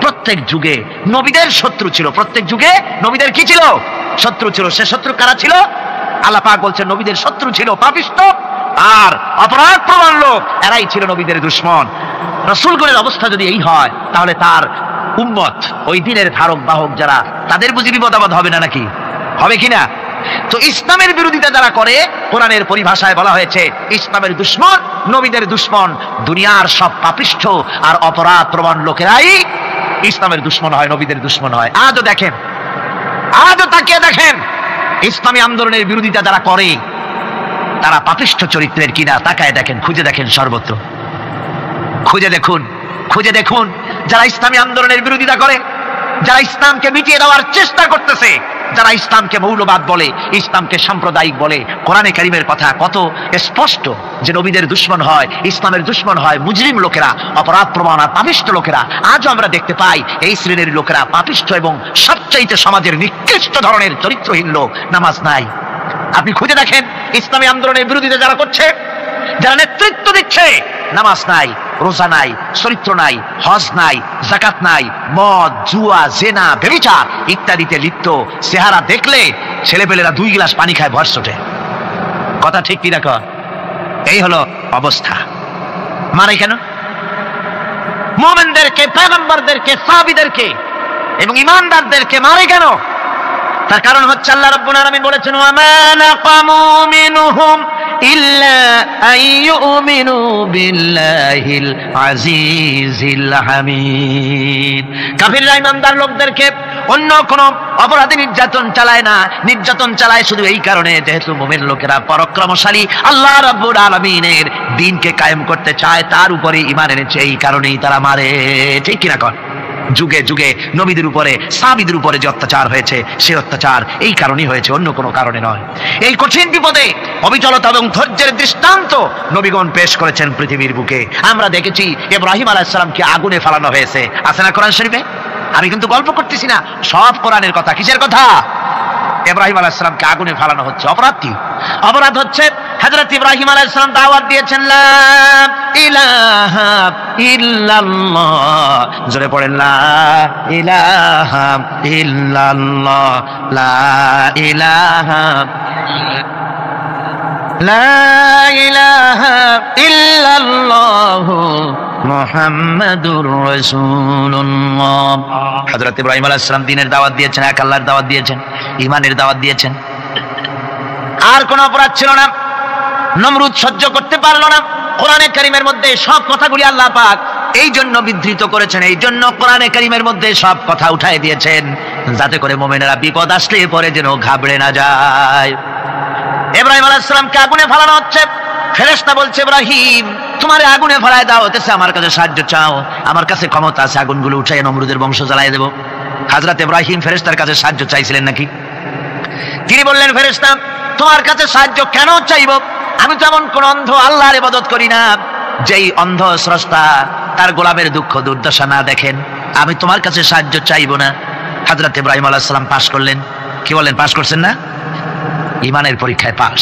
প্রত্যেক যুগে নবীদের শত্রু ছিল, প্রত্যেক যুগে নবীদের কি ছিল? শত্রু ছিল। সে শত্রু কারা ছিল? আল্লাহ পাক বলছেন, নবীদের শত্রু ছিল পাপিষ্ঠ আর অপরাধ প্রবণ লোক, এরাই ছিল নবীদের দুশমন। রাসূলগণের অবস্থা যদি এই হয়, তাহলে তার উম্মত, ওই দিনের ধারক বাহক যারা, তাদের বুঝি বিপদ আপদ হবে না নাকি? হবে কিনা? তো ইসলামের বিরোধিতা যারা করে, কোরআনের পরিভাষায় বলা হয়েছে ইসলামের দুশমন, নবীদের দুশমন। দুনিয়ার সব পাপিষ্ঠ আর অপরাধ প্রবণ লোকেরাই ইসলামের দুশমন হয়, নবীদের দুশমন হয়। আজও দেখেন, আজও তাকিয়ে দেখেন, ইসলামী আন্দোলনের বিরোধিতা যারা করে তারা পাপিষ্ঠ চরিত্রের কিনা তাকায় দেখেন, খুঁজে দেখেন, সর্বত্র খুঁজে দেখুন, খুঁজে দেখুন। যারা ইসলামী আন্দোলনের বিরোধিতা করে, যারা ইসলামকে মিটিয়ে দেওয়ার চেষ্টা করতেছে, যারা ইসলামকে মৌলবাদ বলে, ইসলামকে সাম্প্রদায়িক বলে, কোরআনে কারীমের কথা কত স্পষ্ট যে নবীদের দুশমন হয়, ইসলামের দুশমন হয় মুজরিম লোকেরা, অপরাধ প্রবণ আর পাপিষ্ঠ লোকেরা। আজও আমরা দেখতে পাই এই শ্রেণীর লোকেরা পাপিষ্ঠ এবং সবচাইতে সমাজের নিকৃষ্ট ধরনের চরিত্রহীন লোক, নামাজ নাই। আপনি খুঁজে দেখেন ইসলামী আন্দোলনের বিরোধিতা যারা করছে, যারা নেতৃত্ব দিচ্ছে, নামাজ নাই, রোজা নাই, চরিত্র নাই, হজ নাই, যাকাত নাই, মদ, জুয়া, জেনা, ব্যভিচার ইত্যাদিতে লিপ্ত। চেহারা দেখলে ছেলেপেলেরা 2 গ্লাস পানি খায় ভর ছোটে। কথা ঠিক কি দেখো? এই হলো অবস্থা। মারে কেন? মুমিনদেরকে, পয়গম্বরদেরকে, সাহাবীদেরকে এবং ঈমানদারদেরকে মারে কেন? তার কারণ হচ্ছে আল্লাহ রাব্বুল আলামিন বলেছেন, ওয়া মা নাকামু মিনহুম ইল্লা আইয়ুমিনু বিল্লাহিল আজিজিল হামিদ। কাফিররা ঈমানদার লোকদেরকে অন্য কোন অপরাধী নির্যাতন চালায় না, নির্যাতন চালায় শুধু এই কারণে যেহেতু মুমিন লোকেরা পরাক্রমশালী, আল্লাহ রাব্বুল আলামিনের দ্বীনকে কায়েম করতে চায়, তার উপরে ঈমান এনেছে, এই কারণেই তারা মারে। ঠিক কিনা কর? যুগে যুগে নবীদের উপরে, সাহাবীদের উপরে যে অত্যাচার হয়েছে, সে অত্যাচার এই কারণেই হয়েছে, অন্য কোনো কারণে নয়। এই কঠিন বিপদে অবিচলতা এবং ধৈর্যের দৃষ্টান্ত নবীগণ পেশ করেছেন পৃথিবীর বুকে। আমরা দেখেছি ইব্রাহিম আলাইহিস সালামকে আগুনে ফেলানো হয়েছে, আছে না কোরআন শরীফে? আমি কিন্তু গল্প করতেছি না, সব কোরআনের কথা। কিসের কথা? ইব্রাহিম আলাইহিস সালামকে আগুনে ফেলানো হচ্ছে। অপরাধ কি? অপরাধ হচ্ছে হযরত ইব্রাহিম আলাইহিস সালাম দাওয়াত দিয়েছেন, লা ইলাহা ইল্লাল্লাহ। জোরে পড়েন, লা ইলাহা ইল্লাল্লাহ, লা ইলাহা, লা ইলাহা ইল্লাল্লাহ মুহাম্মাদুর রাসূলুল্লাহ। হযরত ইব্রাহিম আলাইহিস সালাম দ্বীনের দাওয়াত দিয়েছেন, এক আল্লাহর দাওয়াত দিয়েছেন, ঈমানের দাওয়াত দিয়েছেন। আর কোন অপরাধ ছিল না। নমরুদ সহ্য করতে পারলো না। কোরআনে কারীমের মধ্যে সব কথাগুলি আল্লাহ পাক এই জন্য বিধৃত করেছেন, এই জন্য কোরআনে কারীমের মধ্যে সব কথা উঠায় দিয়েছেন, যাতে করে মুমিনেরা বিপদ আসলে পরে যেন ঘাবড়ে না যায়। ইব্রাহিম আলাইহিস সালামকে আগুনে ফেলানো হচ্ছে, ফেরেশতা বলছে ইব্রাহিম তোমারে আগুনে ফেলায় দাও, হতেছে আমার কাছে সাহায্য চাও, আমার কাছে ক্ষমতা আছে আগুনগুলো উঠায় নমরুদের বংশ জ্বালিয়ে দেব। হযরত ইব্রাহিম ফেরেশতার কাছে সাহায্য চাইছিলেন নাকি? তিনি বললেন ফেরেশতা তোমার কাছে সাহায্য কেন চাইব, আমি তো এমন কোন অন্ধ আল্লাহর ইবাদত করি না যেই অন্ধ স্রষ্টা তার গোলামের দুঃখ দুর্দশা না দেখেন, আমি তোমার কাছে সাহায্য চাইব না। হযরত ইব্রাহিম আলাইহিস সালাম পাশ করলেন। কি বলেন, পাশ করছেন না? ঈমানের পরীক্ষায় পাশ।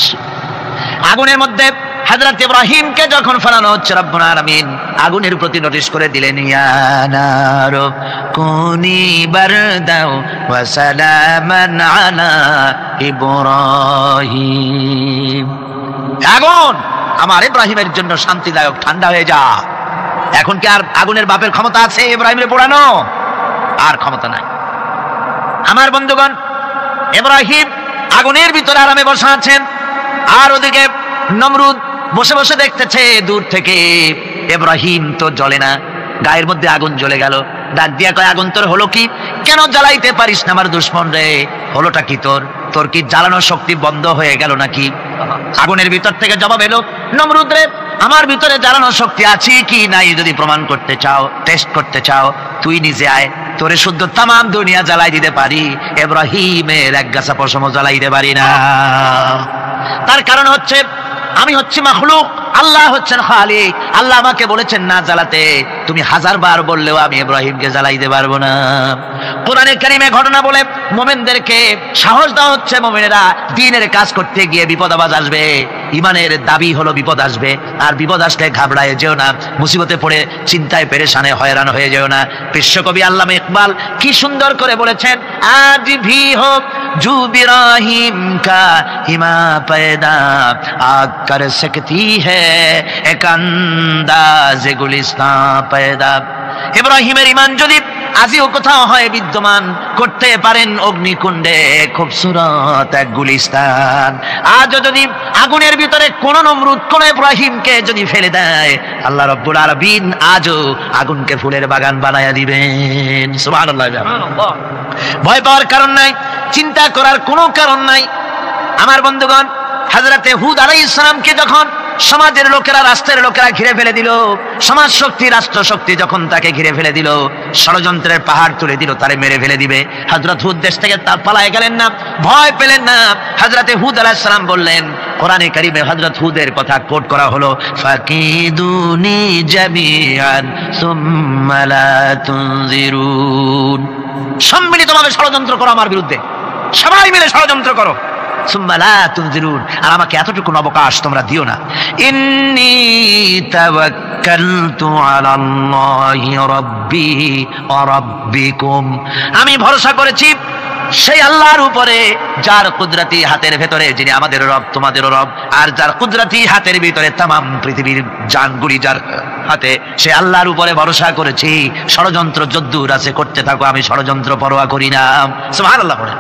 আগুনের মধ্যে হযরত ইব্রাহিমকে যখন ফেলানো হচ্ছে, রব্বুল আলামিন আগুনের প্রতি নোটিশ করে দিলেন, ইয়া নারু কুনি বারদাও ওয়া সালামান আলা ইব্রাহিম। আগুন আমার ইব্রাহিমের জন্য শান্তিদায়ক ঠান্ডা হয়ে যা। এখন কি আর আগুনের বাপের ক্ষমতা আছে ইব্রাহিমের পোড়ানো? আর ক্ষমতা নাই। আমার বন্ধুগণ, ইব্রাহিম আগুনের ভিতরে আরামে বসে আছেন, আর ওদিকে নমরুদ বসে বসে দেখতেছে দূর থেকে ইব্রাহিম তো জ্বলে না, গায়ের মধ্যে আগুন জ্বলে গেল। ডাক দিয়া কয়, আগুন তোর হলো কি? কেন জ্বালাইতে পারিস না আমার দুশমন রে? হলোটা কি তোর? তোর কি জ্বালানোর শক্তি বন্ধ হয়ে গেল নাকি? আগুনের ভিতর থেকে জবাব এলো, নমরুদ রে আমার ভিতরে জ্বালানোর শক্তি আছে কি নাই যদি প্রমাণ করতে চাও, টেস্ট করতে চাও, তুই নিজে আয়, তোরে শুদ্ধ তামাম দুনিয়া জ্বালাই দিতে পারি, ইব্রাহিমের এক গাছা পশমও জ্বালাই দিতে পারি না। তার কারণ হচ্ছে আমি হচ্ছি মাখলুক, আল্লাহ হচ্ছেন খালিক। আল্লাহ আমাকে বলেছেন না জ্বালাতে, তুমি 1000 বার বললেও আমি ইব্রাহিমকে জ্বালাইতে পারবো না। কোরআনে কারীমে ঘটনা বলে মুমিনদেরকে সাহস দেওয়া হচ্ছে, মুমিনেরা দ্বীনের কাজ করতে গিয়ে বিপদ আবাজ আসবে, ঈমানের দাবি হলো বিপদ আসবে, আর বিপদ আসলে ঘাবড়ায় যেও না, মুসিবতে পড়ে চিন্তায় পেরেশানে হয়রান হয়ে যেও না। বিশ্বকবি আল্লামা ইকবাল কি সুন্দর করে বলেছেন, আজ ভি হোক জু ইব্রাহিম কা হিমা पैदा आग कर सकती है एक अंदाज गुलिस्तां पैदा। ইব্রাহিমের ঈমান যদি আজিও কোথাও হয় বিদ্যমান, করতে পারেন অগ্নিকুণ্ডে খুবসুরত এক গুলিস্তান। আজও যদি আগুনের ভিতরে কোন নমরুদ কোন ইব্রাহিমকে যদি ফেলে দেয়, আল্লাহ রাব্বুল আলামিন আজও আগুনকে ফুলের বাগান বানায়া দিবেন। সুবহানাল্লাহ। ভয় পাওয়ার কারণ নাই, চিন্তা করার কোনো কারণ নাই। আমার বন্ধুগণ, হযরতে হুদ আলাইহিস সালামকে যখন সমাজের লোকেরা, রাষ্ট্রের লোকেরা ঘিরে ফেলে দিল, সমাজ শক্তি রাষ্ট্র শক্তি যখন তাকে ঘিরে ফেলে দিল, ষড়যন্ত্রের পাহাড় তুলে দিল, তারে মেরে ফেলে দিবে, হযরত হুদ দেশ থেকে তার পালায় গেলেন না, ভয় পেলেন না। হযরতে হুদ আলাইহিস সালাম বললেন, কোরআনে কারীমে হযরত হুদের কথা কোট করা হলো, ফাকিদুনি জামিআন সুম্মা লা তুনজিরুন। সম্মিলিতভাবে ষড়যন্ত্র করো আমার বিরুদ্ধে, সবাই মিলে ষড়যন্ত্র করো, সুম্মা লা তুনজিরুন, আর আমাকে এতটুকু অবকাশ তোমরা দিও না। ইন্নী তাওয়াক্কালতু আলাল্লাহি রাব্বি ওয়া রাব্বিকুম, আমি ভরসা করেছি সেই আল্লাহর উপরে যার কুদরতি হাতের ভেতরে, যিনি আমাদের রব তোমাদেরও রব, আর যার কুদরতি হাতের ভিতরে তামাম পৃথিবীর জানগুলি যার হাতে, সে আল্লাহর উপরে ভরসা করেছি। ষড়যন্ত্র যদ্দূর আছে করতে থাকো, আমি ষড়যন্ত্র পরোয়া করি না। সুবহানাল্লাহ বলেন।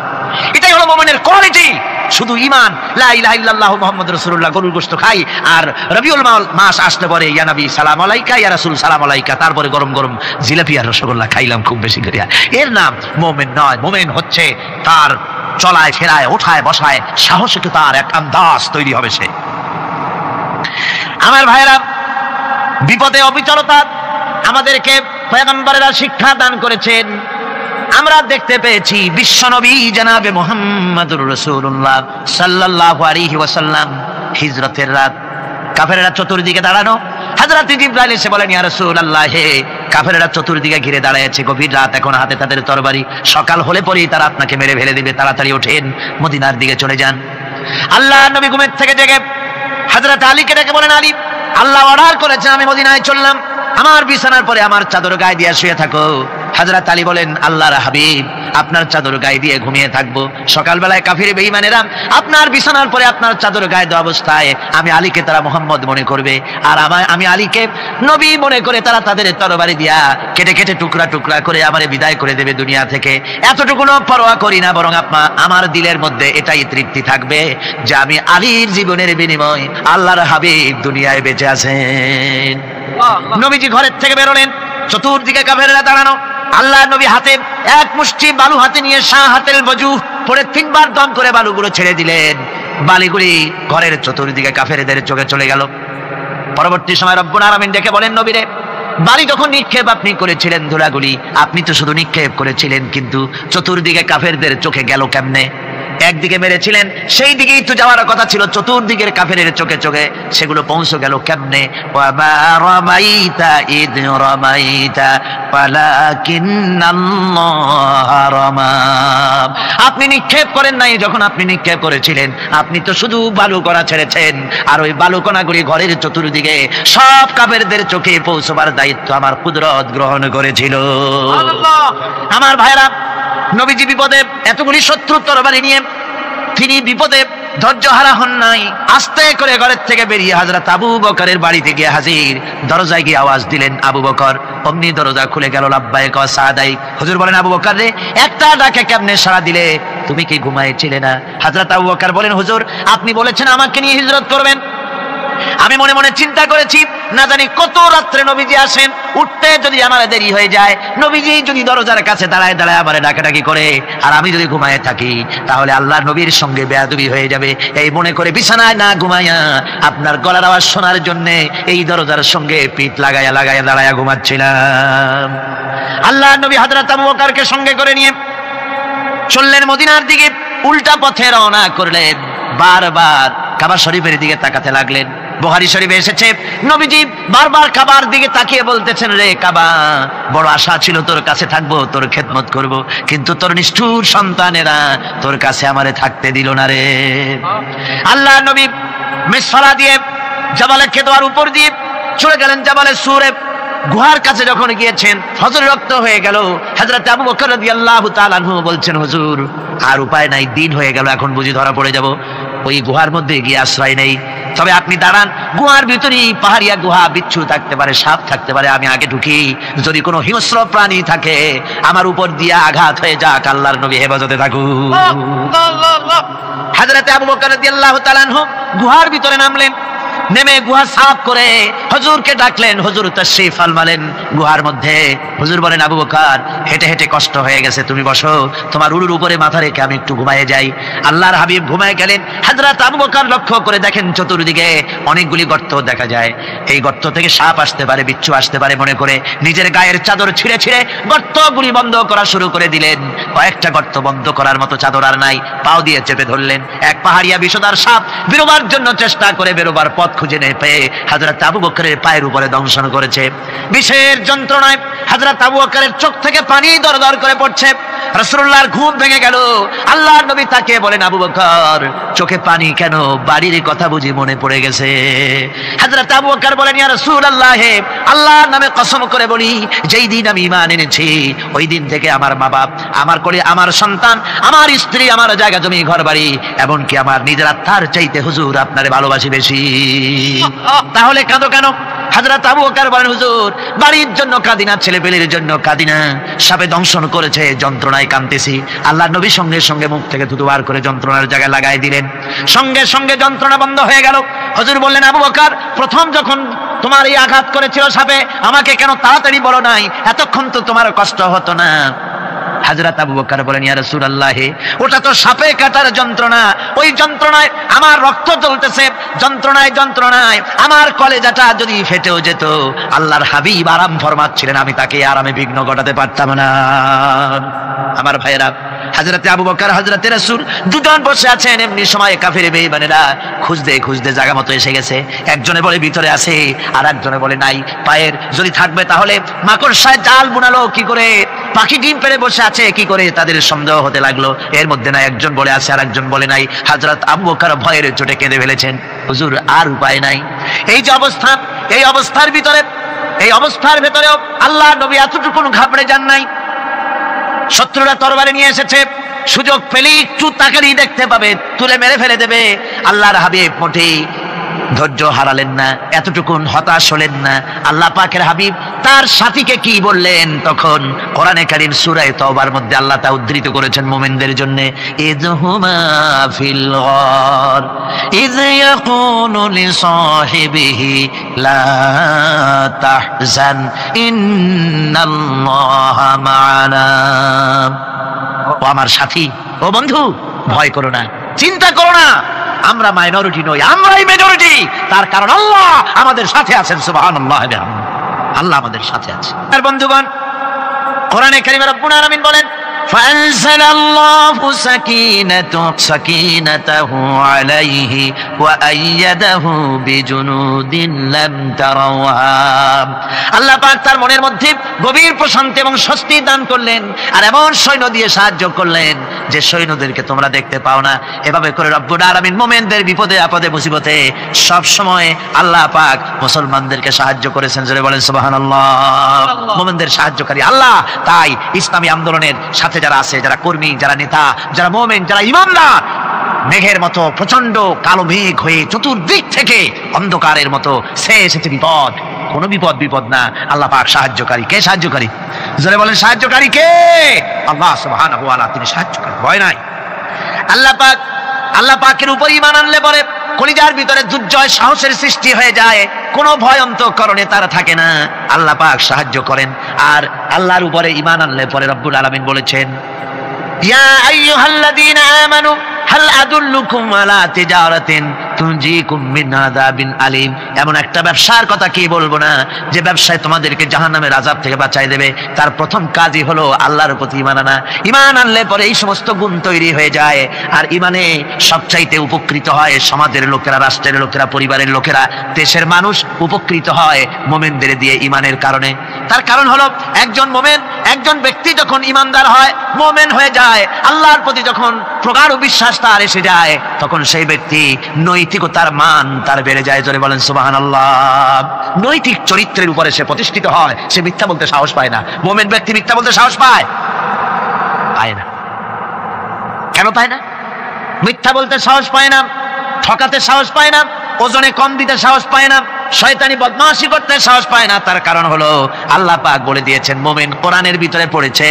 এটাই হলো মুমিনের কোয়ালিটি। শুধু ঈমান, লা ইলাহা ইল্লাল্লাহু মুহাম্মাদুর রাসূলুল্লাহ, গরুর গোশত খাই, আর রবিউল মাস আসলে পরে ইয়া নবী সালাম আলাইকা, ইয়া রাসূল সালাম আলাইকা, তারপরে গরম গরম জিলাপি আর রসগোল্লা খাইলাম খুব বেশি করিয়া, এর নাম মুমিন নয়। মুমিন হচ্ছে তার চলায় ফেরায় ওঠায় বসায় সাহসিক তার এক আন্দাজ তৈরি হবে সে। আমার ভাইরা, বিপদে অবিচলতা আমাদেরকে পয়গম্বরেরা শিক্ষা দান করেছেন। আমরা দেখতে পেয়েছি বিশ্বনবী জনাবে মুহাম্মদুর রাসূলুল্লাহ সাল্লাল্লাহু আলাইহি ওয়াসাল্লাম হিজরতের রাত, কাফেররা চতুর্দিকে দাঁড়ানো, হযরত জিবরাইল এসে বলেন, ইয়া রাসূলুল্লাহ, হে কাফেররা চতুর্দিকে ঘিরে দাঁড়িয়েছে, গভীর রাত, এখন হাতে তাদের তরবারি, সকাল হলে পরেই তারা আপনাকে মেরে ফেলে দিবে, তাড়াতাড়ি ওঠেন, মদিনার দিকে চলে যান। আল্লাহ নবী ঘুমের থেকে জেগে হযরত আলীকে ডেকে বলেন, আলী, আল্লাহ অর্ডার করেছেন আমি মদিনায় চললাম, আমার বিছানার পরে আমার চাদর গায়ে দিয়ে শুয়ে থাকো। হযরত আলী বলেন, আল্লাহর হাবিব, আপনার চাদর গায়ে দিয়ে ঘুমিয়ে থাকবো, সকালবেলায় কাফির বেঈমানেরা আপনার বিছানার পরে আপনার চাদর গায়ে দেওয়া অবস্থায় আমি আলীকে তারা মুহাম্মদ মনে করবে, আর আমি আলীকে নবী মনে করে তারা তাদের তরবারি দিয়া কেটে কেটে টুকরা টুকরা করে আমারে বিদায় করে দেবে দুনিয়া থেকে। এতটুকুনো পরোয়া করি না, বরং আমার দিলের মধ্যে এটাই তৃপ্তি থাকবে যে আমি আলীর জীবনের বিনিময় আল্লাহর হাবিব দুনিয়ায় বেঁচে আছেন। নবীজি ঘরের থেকে বেরোলেন, চতুর্দিকে কাফেররা দাঁড়ানো। আল্লাহ নবী হাতে এক মুষ্টি বালু হাতে নিয়ে শাহাতেল বজু পরে 3 বার দম করে বালুগুলো ছেড়ে দিলেন। বালিগুলি ঘরের চতুর্দিকে কাফেরদের চোখে চলে গেল। পরবর্তী সময় রব্বুল আলামিন ডেকে বলেন, নবীরে, বালি যখন নিক্ষেপ আপনি করেছিলেন ধুলাগুলি, আপনি তো শুধু নিক্ষেপ করেছিলেন, কিন্তু চতুর্দিকে কাফেরদের চোখে গেল কেমনে? একদিকে মেরেছিলেন, সেই দিকেই তো যাওয়ার কথা ছিল, চতুর্দিকের কাফেরের চোখে চোখে সেগুলো পৌঁছে গেল কেমনে? ওয়ামা রামাইতা ইদ রামাইতা ওয়ালাকিন্নাল্লাহা রামা। আপনি নিক্ষেপ করেন নাই, যখন আপনি নিক্ষেপ করেছিলেন আপনি তো শুধু বালু কণা ছেড়েছেন, আর ওই বালু কণাগুলি ঘরের চতুর্দিকে সব কাফেরদের চোখে পৌঁছবার দায়িত্ব আমার কুদরত গ্রহণ করেছিল। আমার ভাইরা, নবীজি বিপদে, এতগুলি শত্রু তরবারি নিয়ে তিনি বিপদে ধৈর্য হারা হন নাই। আস্তে করে ঘরের থেকে বেরিয়ে হযরত আবু বকরের বাড়িতে গিয়ে হাজির। দরজায় গিয়ে আওয়াজ দিলেন আবু বকর, অমনি দরজা খুলে গেল। লাব্বাইক ওয়া সাদাইক। হুজুর বলেন, আবু বকর রে, একটা ডাকে কেমনে সাড়া দিলে? তুমি কি ঘুমাইছিলে না? হযরত আবু বকর বলেন, হুজুর আপনি বলেছেন আমাকে নিয়ে হিজরত করবেন, আমি মনে মনে চিন্তা করেছি, না জানি কত রাত্রে নবীজি আসেন, উঠতে যদি আমার দেরি হয়ে যায়, নবীজি যদি দরজার কাছে দাঁড়ায় দাঁড়ায় আমার ডাকাডাকি করে, আর আমি যদি ঘুমায় থাকি, তাহলে আল্লাহ নবীর সঙ্গে বেয়াদবি হয়ে যাবে। এই মনে করে বিছানায় না ঘুমাইয়া আপনার গলার আওয়াজ শোনার জন্য এই দরজার সঙ্গে পিঠ লাগায়া লাগায়া দাঁড়ায়া ঘুমাচ্ছিলাম। আল্লাহ নবী হযরত আবু বকরকে সঙ্গে করে নিয়ে চললেন মদিনার দিকে। উল্টা পথে রওনা করলেন। বারবার কাবা শরীফের দিকে তাকাতে লাগলেন। বুখারী শরীফে এসেছে, নবীজি বারবার কাবার দিকে তাকিয়ে বলতেছেন, রে কাবা, বড় আশা ছিল তোর কাছে থাকবো, তোর খেদমত করব, কিন্তু তোর নিষ্ঠুর সন্তানেরা তোর কাছে আমারে থাকতে দিল না রে। আল্লাহ নবী মিসফারা দিয়ে জাবালে কেদওয়ার উপর দিয়ে চলে গেলেন জাবালে সুরে। গুহার কাছে যখন গিয়েছেন, ফজর রক্ত হয়ে গেল। হযরত আবু বকর রাদিয়াল্লাহু তাআলা আনহু বলছেন, হুজুর আর উপায় নাই, দিন হয়ে গেল, এখন বুঝি ধরা পড়ে যাব। ওই গুহার মধ্যে গিয়ে আশ্রয় নেই, তবে আপনি দাঁড়ান, গুহার ভিতরেই পাহাড়িয়া গুহা, বিচ্ছু থাকতে পারে, সাপ থাকতে পারে, আমি আগে ঢুকি, যদি কোনো হিংস্র প্রাণী থাকে আমার উপর দিয়ে আঘাত হয়ে যাক, আল্লাহর নবী হেফাজতে থাকুন। হযরত আবু বকর রাদিয়াল্লাহু তাআলা আনহু গুহার ভিতরে নামলেন। নেমে গুহা সাফ করে হুজুরকে ডাকলেন। হুজুর তাশরীফ ফরমালেন গুহার মধ্যে। হুজুর বলেন, আবু বকর, হেঁটে হেঁটে কষ্ট হয়ে গেছে, তুমি বসো, তোমার উরুর উপরে মাথা রেখে আমি একটু ঘুমায়ে যাই। আল্লাহর হাবিব ঘুমায় গেলেন। হযরত আবু বকর লক্ষ্য করে দেখেন চতুর্দিকে অনেকগুলি গর্ত দেখা যায়। এই গর্ত থেকে সাপ আসতে পারে, বিচ্ছু আসতে পারে মনে করে নিজের গায়ের চাদর ছিঁড়ে ছিঁড়ে গর্তগুলি বন্ধ করা শুরু করে দিলেন। কয়েকটা গর্ত বন্ধ করার মতো চাদর আর নাই, পাও দিয়ে চেপে ধরলেন। এক পাহাড়িয়া বিষধর সাপ বেরোবার জন্য চেষ্টা করে বেরোবার পথ খুঁজে নেই পেয়ে হযরত আবু বকরের পায়ের উপরে দংশন করেছে। বিষের যন্ত্রণায় হযরত আবু বকরের চোখ থেকে পানি দরদর করে পড়ছে। রাসূলুল্লাহর ঘুম ভেঙে গেল। আল্লাহর নবী তাকে বলেন, আবু বকর, চোখে পানি কেন? বাড়ির কথা বুঝি মনে পড়ে গেছে? হযরত আবু বকর বলেন, ইয়া রাসূলুল্লাহ, আল্লাহর নামে কসম করে বলি, যেই দিন আমি ঈমান এনেছি ওই দিন থেকে আমার মা বাপ, আমার কোলে আমার সন্তান, আমার স্ত্রী, আমার জায়গা জমি ঘর বাড়ি, এমনকি আমার নিজের আত্মার চাইতে হুজুর আপনারে ভালোবাসি বেশি। তাহলে কাঁদো কেন? হযরত আবু বকর বলেন, হুজুর বাড়ির জন্য কাঁদি না, ছেলেপেলের জন্য কাঁদি না, সাপে দংশন করেছে, যন্ত্রণায় কাঁদতেছি। আল্লাহ নবী সঙ্গে সঙ্গে মুখ থেকে থুতু বার করে যন্ত্রণার জায়গায় লাগাই দিলেন। সঙ্গে সঙ্গে যন্ত্রণা বন্ধ হয়ে গেল। হুজুর বললেন, আবু বকর, প্রথম যখন তোমার এই আঘাত করেছিল সাপে, আমাকে কেন তাড়াতাড়ি বলো নাই? এতক্ষণ তো তোমার কষ্ট হতো না। হযরত আবু বকর বলেন, ইয়া রাসূলুল্লাহ, ওটা তো সাপে কাটার যন্ত্রণা, ওই যন্ত্রণায় আমার রক্ত জ্বলতেছে, যন্ত্রণায় যন্ত্রণায় আমার কলেজাটা যদি ফেটেও যেত, আল্লাহর হাবিব আরাম ফরমাচ্ছিলেন, আমি তাকে আরামে বিঘ্ন ঘটাতে পারতাম না। আমার ভাইয়েরা, হযরত আবু বকর, হযরত রাসূল দুজন বসে আছেন। এমনি সময় কাফের বেঈমানেরা খুঁজতে খুঁজতে জায়গা মতো এসে গেছে। একজনে বলে ভিতরে আছে, আর একজনে বলে নাই। পায়ের যদি থাকবে তাহলে মাকড়সায় জাল বুনালো কি করে, পাখি ডিম পেড়ে বসে আছে কি করে, তাদের সন্দেহ হতে লাগলো। এর মধ্যে না একজন বলে আছে আর একজন বলে নাই। হযরত আবু বকর ভয়ের চোটে কেঁদে ফেলেছেন, হুজুর আর উপায় নাই। এই যে অবস্থা, এই অবস্থার ভেতরেও আল্লাহ নবী এতটুকু ঘাবড়ে যান নাই। শত্রুরা তরবারি নিয়ে এসেছে, সুযোগ পেলেই একটু তাকালেই দেখতে পাবে, তুলে মেরে ফেলে দেবে। আল্লাহর হাবিব মোটেই ধৈর্য হারালেন না, এতটুকুন হতাশ হলেন না। আল্লাহ পাকের হাবিব তার সাথীকে কি বললেন? তখন কোরআনে কারীম সূরা তাওবার মধ্যে আল্লাহ তা উদ্ধৃত করেছেন মুমিনদের জন্য, ইযহুমা ফিল গার ইয ইয়াকুলু লিসাহিবিহি লা তাহজান ইন্নাল্লাহা মা'ানা। ও আমার সাথী, ও বন্ধু, ভয় করো না, চিন্তা করো না, আমরা মাইনরিটি নই, আমরাই মেজরিটি। তার কারণ আল্লাহ আমাদের সাথে আছেন। সুবহানাল্লাহ, আল্লাহ আমাদের সাথে আছে। আর বন্ধুগণ, কোরআনে কারীমে রব্বুল আলামিন বলেন, فأنزل الله سكينته عليه وأيده بجنود لم تروها। আল্লাহ পাক তার মনের মধ্যে গভীর প্রশান্তি এবং স্বস্তি দান করলেন, আর এমন সৈন্য দিয়ে সাহায্য করলেন যে সৈন্যদেরকে তোমরা দেখতে পাও না। এভাবে করে রব্বুল আলামিন মুমিনদের বিপদে আপদে মুসিবতে সব সময় আল্লাহ পাক মুসলমানদেরকে সাহায্য করেছেন। জোরে বলেন সুবহানাল্লাহ। মুমিনদের সাহায্যকারী আল্লাহ। তাই ইসলামী আন্দোলনের সাথে যারা আছে, যারা কর্মী, যারা নেতা, যারা মুমিন, যারা ঈমানদার, মেঘের মতো প্রচন্ড কালো মেঘ হয়ে চতুর্দিক থেকে অন্ধকারের মতো সে এসেছে বিপদ, কোন বিপদ না। আল্লাহ পাক সাহায্যকারী। কে সাহায্যকারী? জোরে বলেন, সাহায্যকারী কে? আল্লাহ সুবহানাহু ওয়া তাআলা, তিনি সাহায্যকারী, ভয় নাই। আল্লাহ পাকের উপর ঈমান আনলে পরে কলিজার ভিতরে দুর্জয় সাহসের সৃষ্টি হয়ে যায়, কোনো ভয় অন্তঃকরণে তার থাকে না। আল্লাহ পাক সাহায্য করেন। আর আল্লাহর উপরে ঈমান আনলে পরে রব্বুল আলামিন বলেছেন, ইয়া আইয়ুহাল্লাযীনা আমানু হাল আদুল্লুকুম আলা তিজারাতিন তুনজিকুম মিন আযাবিন আলীম। এমন একটা ব্যবসার কথা কি বলবো না যে ব্যবসায় তোমাদেরকে জাহান্নামের আযাব থেকে বাঁচাই দেবে। তার প্রথম কাজই হলো আল্লাহর প্রতি ঈমান আনা। ঈমান আনলে পরে এই সমস্ত গুণ তৈরি হয়ে যায়। আর ঈমানে সবচাইতে উপকৃত হয় সমাজের লোকেরা, রাষ্ট্রের লোকেরা, পরিবারের লোকেরা, দেশের মানুষ উপকৃত হয় মুমিনদের দিয়ে ঈমানের কারণে। তার কারণ হলো একজন মুমিন, একজন ব্যক্তি যখন ঈমানদার হয়, মুমিন হয়ে যায়, আল্লাহর প্রতি যখন প্রগাঢ় বিশ্বাস তার এসে যায়, তখন সেই ব্যক্তি নৈতিকতার মান তার বেড়ে যায়। জোরে বলেন সুবহানাল্লাহ। নৈতিক চরিত্রের উপরে সে প্রতিষ্ঠিত হয়, সে মিথ্যা বলতে সাহস পায় না। মুমিন ব্যক্তি মিথ্যা বলতে সাহস পায় না। কেন পায় না? মিথ্যা বলতে সাহস পায় না, ঠকাতে সাহস পায় না, ওজনে কম দিতে সাহস পায় না, শয়তানি বদমাশি করতে সাহস পায় না। তার কারণ হলো আল্লাহ পাক বলে দিয়েছেন, মুমিন কোরআনের ভিতরে পড়েছে,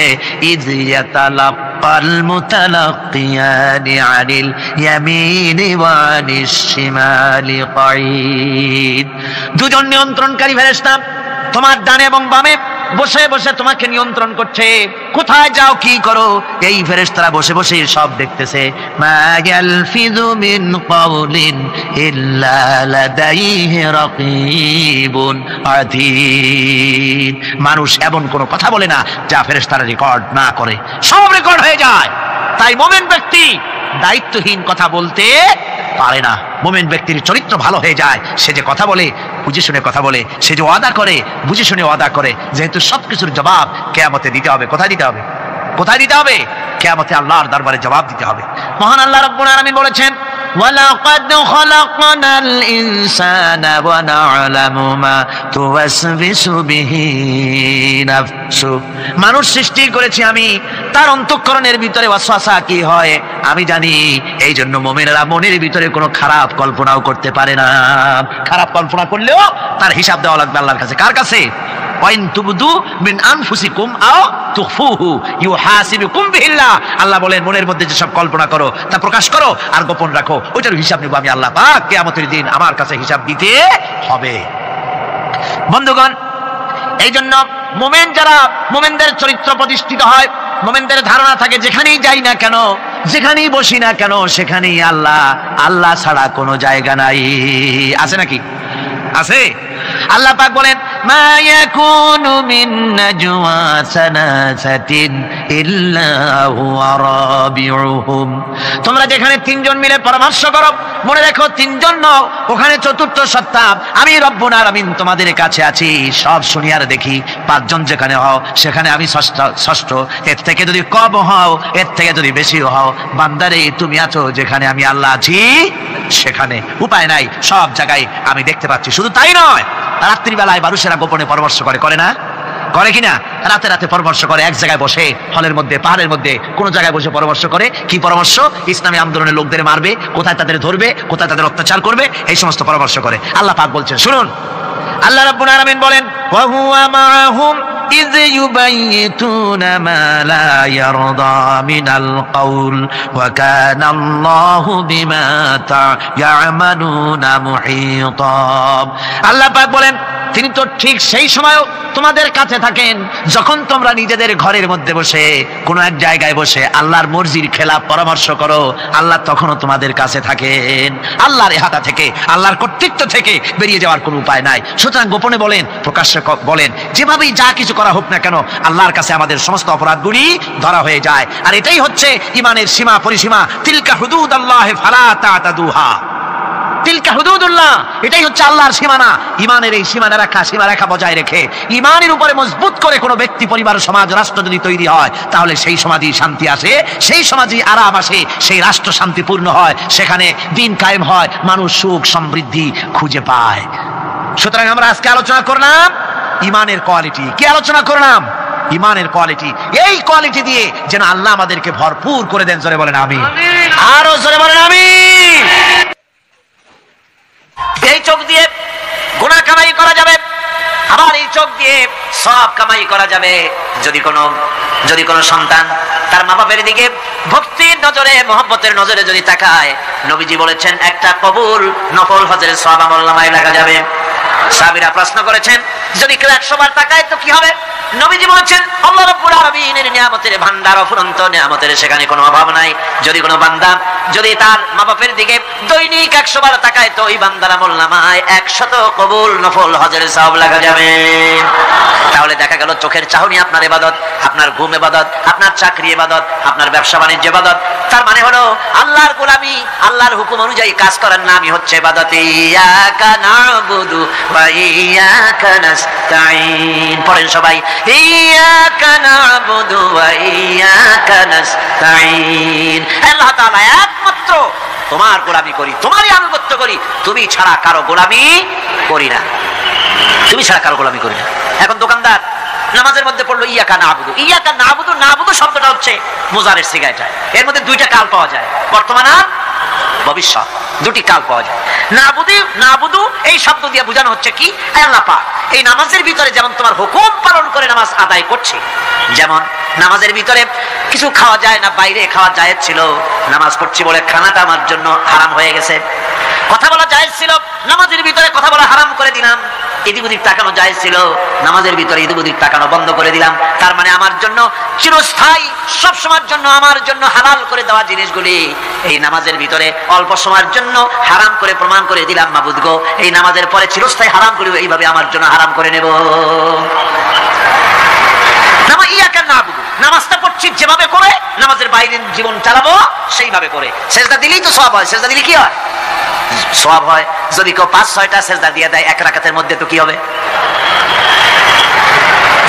ইয ইয়াতালাক্কাল মুতালাক্কিয়ানি আনিল ইয়ামিনি ওয়া আনিশ শিমালি কাঈদ। দুজন নিয়ন্ত্রণকারী ফেরেশতা তোমার ডানে এবং বামে বসে বসে তোমাকে নিয়ন্ত্রণ করছে। কোথায় যাও, কি করো, এই ফেরেশতারা বসে বসে সব দেখতেছে। মা ইয়ালফিযু মিন কাওলিন ইল্লা লাদাইহি রাকীবুন আতীদ। মানুষ এমন কোনো কথা বলে না যা ফেরেশতারা রেকর্ড না করে, সব রেকর্ড হয়ে যায়। তাই মুমিন ব্যক্তি দায়িত্বহীন কথা বলতে পারে না। মুমিন ব্যক্তির চরিত্র ভালো হয়ে যায়। সে যে কথা বলে বুঝে শুনে কথা বলে, সে যে ওয়াদা করে বুঝে শুনে ওয়াদা করে। যেহেতু সবকিছুর জবাব কিয়ামতে দিতে হবে। কোথায় দিতে হবে? কোথায় দিতে হবে? কিয়ামতে আল্লাহর দরবারে জবাব দিতে হবে। মহান আল্লাহ রাব্বুল আলামিন বলেছেন, ওয়ালাকাদ খালাকনাল ইনসানা ওয়া না'লামু মা তুওয়াসবিসু বিহি নাফসু। মানুষ সৃষ্টি করেছি আমি, তার অন্তঃকরণের ভিতরে ওয়াসওয়াসা কি হয় আমি জানি। এই জন্য মুমিনেরা মনের ভিতরে কোনো খারাপ কল্পনাও করতে পারে না। খারাপ কল্পনা করলেও তার হিসাব দেওয়া লাগবে আল্লাহর কাছে। কার কাছে? ওয়াইন তুবদু মিন আনফুসিকুম আও তুখফুহু ইউহাসিবুকুম বিহিল্লাহ। আল্লাহ বলেন, মনের মধ্যে যে সব কল্পনা করো তা প্রকাশ করো আর গোপন রাখো, ওইটার হিসাব নেব আমি আল্লাহ পাক। কিয়ামতের দিন আমার কাছে হিসাব দিতে হবে। বন্ধুগণ, এই জন্য মুমিন যারা, মুমিনদের চরিত্র প্রতিষ্ঠিত হয়, মুমিনদের ধারণা থাকে যেখানেই যাই না কেন, যেখানেই বসি না কেন, সেখানেই আল্লাহ, আল্লাহ ছাড়া কোনো জায়গা নাই। আছে নাকি? আছে। আল্লাহ পাক বলেন, মা ইয়াকুনু মিন নাজওয়া সালাসাতিন ইল্লা হুয়া রাবিউহুম। তোমরা যেখানে তিনজন মিলে পরামর্শ করো, মনে রেখো তিনজন নও, ওখানে চতুর্থ সত্তা আমি রব্বুল আলামিন তোমাদের কাছে আছি। সব শুনি আর দেখি। পাঁচজন যেখানে হও সেখানে আমি ষষ্ঠ। এর থেকে যদি কম হও, এর থেকে যদি বেশি হও, বান্দারে তুমি আছো যেখানে আমি আল্লাহ আছি সেখানে। উপায় নাই, সব জায়গায় আমি দেখতে পাচ্ছি। শুধু তাই নয়, রাত্রিবেলায় মানুষেরা গোপনে পরামর্শ করে না? করে কিনা? রাতে রাতে পরামর্শ করে, এক জায়গায় বসে, হলের মধ্যে, পাহাড়ের মধ্যে, কোন জায়গায় বসে পরামর্শ করে। কি পরামর্শ? ইসলামী আন্দোলনের লোকদের মারবে, কোথায় তাদের ধরবে, কোথায় তাদের অত্যাচার করবে, এই সমস্ত পরামর্শ করে। আল্লাহ পাক বলছেন, শুনুন, আল্লাহ রাব্বুল আলামিন বলেন ওয়া হুয়া মাআহুম ইয ইউবাইয়িতুনা মা লা ইয়ারদা মিনাল কাউল ওয়া কানা আল্লাহু বিমা তা'মালুনা মুহীতা। আল্লাহ পাক বলেন তিনি তো ঠিক সেই সময়ও তোমাদের কাছে থাকেন যখন তোমরা নিজেদের ঘরের মধ্যে বসে কোনো এক জায়গায় বসে আল্লাহর মর্জির খেলাফ পরামর্শ করো, আল্লাহ তখনও তোমাদের কাছে থাকেন। আল্লাহর ইহাতা থেকে, আল্লাহর কর্তৃত্ব থেকে বেরিয়ে যাওয়ার কোনো উপায় নাই। সুতরাং গোপনে বলেন, প্রকাশ্যে বলেন, যেভাবেই যা কিছু করা হোক না কেন আল্লাহর কাছে আমাদের সমস্ত অপরাধগুলি ধরা হয়ে যায়। আর এটাই হচ্ছে ঈমানের সীমা পরিসীমা। তিলকা হুদুদাল্লাহ ফালা তা'তাদুহা, তিলকা হুদুদুল্লাহ, এটাই হচ্ছে আল্লাহর সীমানা। ঈমানের এই সীমারেখা বজায় রেখে ঈমানের উপরে মজবুত করে কোনো ব্যক্তি, পরিবার, সমাজ, রাষ্ট্র যদি তৈরি হয় তাহলে সেই সমাজই শান্তি আসে, সেই সমাজই আরাম আসে, সেই রাষ্ট্র শান্তিপূর্ণ হয়, সেখানে দিন কায়েম হয়, মানুষ সুখ সমৃদ্ধি খুঁজে পায়। সুতরাং আমরা আজকে আলোচনা করলাম ঈমানের কোয়ালিটি। কি আলোচনা করলাম? ঈমানের কোয়ালিটি। এই কোয়ালিটি দিয়ে যেন আল্লাহ আমাদেরকে ভরপুর করে দেন। জোরে বলেন আমিন। আরো জোরে বলেন আমিন। এই চোখ দিয়ে গুনাহ কামাই করা যাবে, আবার এই চোখ দিয়ে সওয়াব কামাই করা যাবে। যদি কোনো সন্তান তার মা বাবার দিকে ভক্তির নজরে, মহব্বতের নজরে যদি তাকায়, নবীজি বলেছেন একটা কবুল নফল হজের সওয়াব আমলনামায় লেখা যাবে। সাহাবীরা প্রশ্ন করেছেন যদি কেউ 100 বার তাকায় তো কি হবে? নবীজি বলেছেন আল্লাহ রাব্বুল আলামিনের নিয়ামতের ভান্ডার, অফুরন্ত নিয়ামতের সেখানে কোনো অভাব নাই। যদি কোনো বান্দা যদি তার মা বাপের দিকে দৈনিক 100 বার তাকায় তো ওই বান্দার আমলনামায় 100 কবুল নফল হজের সওয়াব লেখা যাবে। তাহলে দেখা গেল চোখের চাহনি আপনার ইবাদত, আপনার ঘুম ইবাদত, আপনার চাকরি ইবাদত, আপনার ব্যবসা বাণিজ্য ইবাদত। তার মানে হলো আল্লাহর গোলামি, আল্লাহর হুকুম অনুযায়ী কাজ করার নামই হচ্ছে ইবাদত। ইয়াকা না'বুদু ওয়া ইয়াকা নাস্তাঈন। পড়েন সবাই, ইয়াকা না'বুদু ওয়া ইয়াকা নাস্তাঈন। আল্লাহ তাআলা একমাত্র তোমার গোলামি করি, তোমারই আনুগত্য করি, তুমি ছাড়া কারো গোলামি করি না, তুমি ছাড়া কারো গোলামি করি না। এখন দোকানদার নামাজের মধ্যে পড়লো ইয়াকা না'বুদু। ইয়াকা না'বুদু, না'বুদু শব্দটা হচ্ছে মুজারের সিগা। এর মধ্যে দুইটা কাল পাওয়া যায়, বর্তমান আর ভবিষ্যৎ, দুটি কাল পাওয়া যায়। না'বুদু এই শব্দ দিয়ে বোঝানো হচ্ছে কি, আল্লাহ পাক এই নামাজের ভিতরে যেমন তোমার হুকুম পালন করে নামাজ আদায় করছে, যেমন নামাজের ভিতরে কিছু খাওয়া যায় না, বাইরে খাওয়া জায়েজ ছিল, নামাজ পড়ছি বলে খানাটা আমার জন্য হারাম হয়ে গেছে। কথা বলা জায়েজ ছিল, নামাজের ভিতরে কথা বলা হারাম করে দিলাম। এদিক ওদিক তাকানো জায়েজ ছিল, নামাজের ভিতরে এদিক ওদিক তাকানো বন্ধ করে দিলাম। তার মানে আমার জন্য চিরস্থায়ী, সব সময়ের জন্য আমার জন্য হালাল করে দেওয়া জিনিসগুলি এই নামাজের ভিতরে অল্প সময়ের জন্য হারাম করে প্রমাণ করে দিলাম। মাবুদ গো, এই নামাজের পরে চিরস্থায়ী হারাম করি, এইভাবে আমার জন্য হারাম করে নেব। নামাজটা পড়ছি যেভাবে করে, নামাজের বাইরের জীবন চালাবো সেইভাবে করে। সেজদা দিলেই তো সওয়াব হয়। সেজদা দিলে কি হয়? সওয়াব হয়। যদি কেউ 5-6টা সেজদা দিয়ে দেয় এক রাকাতের মধ্যে তো কি হবে?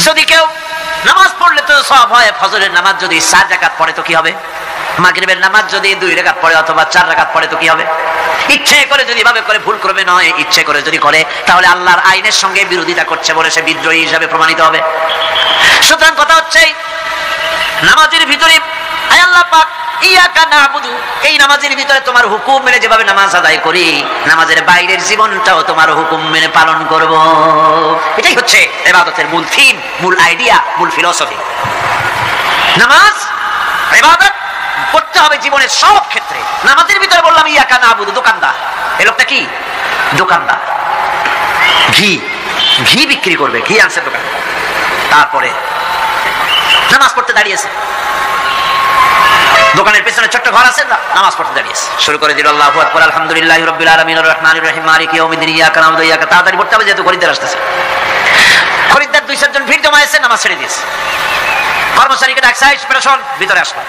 যদি কেউ নামাজ পড়লে তো সওয়াব হয়। ফজরের নামাজ যদি 4 রাকাত পড়ে তো কি হবে? মাগরিবের নামাজ যদি 2 রাকাত পড়ে অথবা 4 রাকাত পড়ে তো কি হবে? ইচ্ছে করে যদি ভাবে করে, ভুল করবে নয়, ইচ্ছে করে যদি করে তাহলে আল্লাহর আইনের সঙ্গে বিরোধিতা করছে বলে সে বিদ্রোহী হিসাবে প্রমাণিত হবে। সুতরাং কথা হচ্ছে নামাজের ভিতরে আল্লাহ পাক ইয়াকা না'বুদু, এই নামাজের ভিতরে তোমার হুকুম মেনে যেভাবে নামাজ আদায় করি, নামাজের বাইরের জীবনটাও তোমার হুকুম মেনে পালন করব। এটাই হচ্ছে ইবাদতের মূল থিম, মূল আইডিয়া, মূল ফিলোসফি। নামাজ ইবাদত করতে হবে জীবনের সব ক্ষেত্রে। নামাজের ভিতরে বললাম ইয়াকা না'বুদু। দোকানদার, এই লোকটা কি? দোকানদার, ঘি বিক্রি করবে, ঘি আনছে দোকানে। তারপরে নামাজ পড়তে দাঁড়িয়েছে, দোকানের পেছনে ছোট্ট ঘর আছে, নামাজ পড়তে দাঁড়িয়েছে, শুরু করে দিল আল্লাহু আকবার, আলহামদুলিল্লাহি রাব্বিল আলামিন, আর রহমানির রহিম, মালিকি ইয়াউমিদ্দিন, ইয়াকা না'বুদু ওয়া ইয়াকা। তাড়াতাড়ি পড়তে হবে যেহেতু খরিদ্দার আসতেছে। খরিদ্দার 2-4 জন ভিড় জমায়েছে, নামাজ ছেড়ে দিয়েছে। কর্মচারীকে ডাকছে, পেরেশন, ভিতরে আসলো।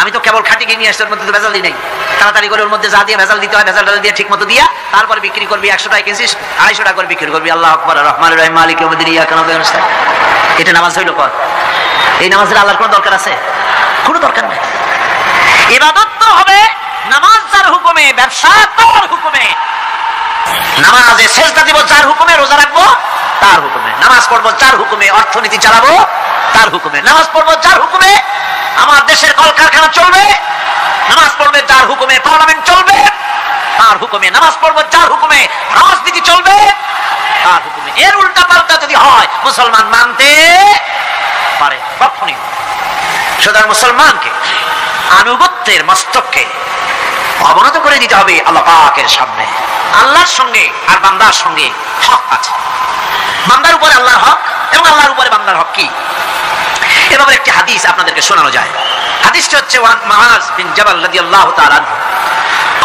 আমি তো কেবল খাঁটি ঘি নিয়ে আসছি, ওর মধ্যে তো ভেজাল দিই নাই। তাড়াতাড়ি করে ওর মধ্যে যা দিয়ে ভেজাল দিতে হয় ভেজাল দিয়ে ঠিক মতো দিয়া তারপরে বিক্রি করবি। 100 টাকা কিনছিস, 250 টাকা করে বিক্রি করবি। আল্লাহু আকবার, রহমানির রহিম, মালিকি ইয়াউমিদ্দিন, ইয়াকা না'বুদু ওয়া ইয়াকা। এটা নামাজ হইল কর? এই নামাজের আল্লাহর কোনো দরকার আছে? কোনো দরকার নাই। ইবাদত তো হবে নামাজ যার হুকুমে, ব্যবসা তার হুকুমে। নামাজে সেজদা দিব যার হুকুমে, রোজা রাখবো তার হুকুমে, নামাজ পড়বো যার হুকুমে, অর্থনীতি চালাবো তার হুকুমে, নামাজ পড়বো যার হুকুমে আমার দেশের কলকারখানা চলবে, নামাজ পড়বে যার হুকুমে পার্লামেন্ট চলবে তার হুকুমে, নামাজ পড়বো যার হুকুমে রাজনীতি চলবে তার হুকুমে। এর উল্টা পাল্টা যদি হয় মুসলমান মানতে পারে কখনই। সুতরাং মুসলমানকে আনুগত্যের মস্তককে অবনত করে দিতে হবে আল্লাহ পাকের সামনে। আল্লাহর সঙ্গে আর বান্দার সঙ্গে হক আছে, বান্দার উপরে আল্লাহর হক এবং আল্লাহর উপরে বান্দার হক কি, এভাবে একটি হাদিস আপনাদেরকে শোনানো যায়। হাদিসটি হচ্ছে ওয়ান মুআজ বিন জাবাল রাদিয়াল্লাহু তাআলা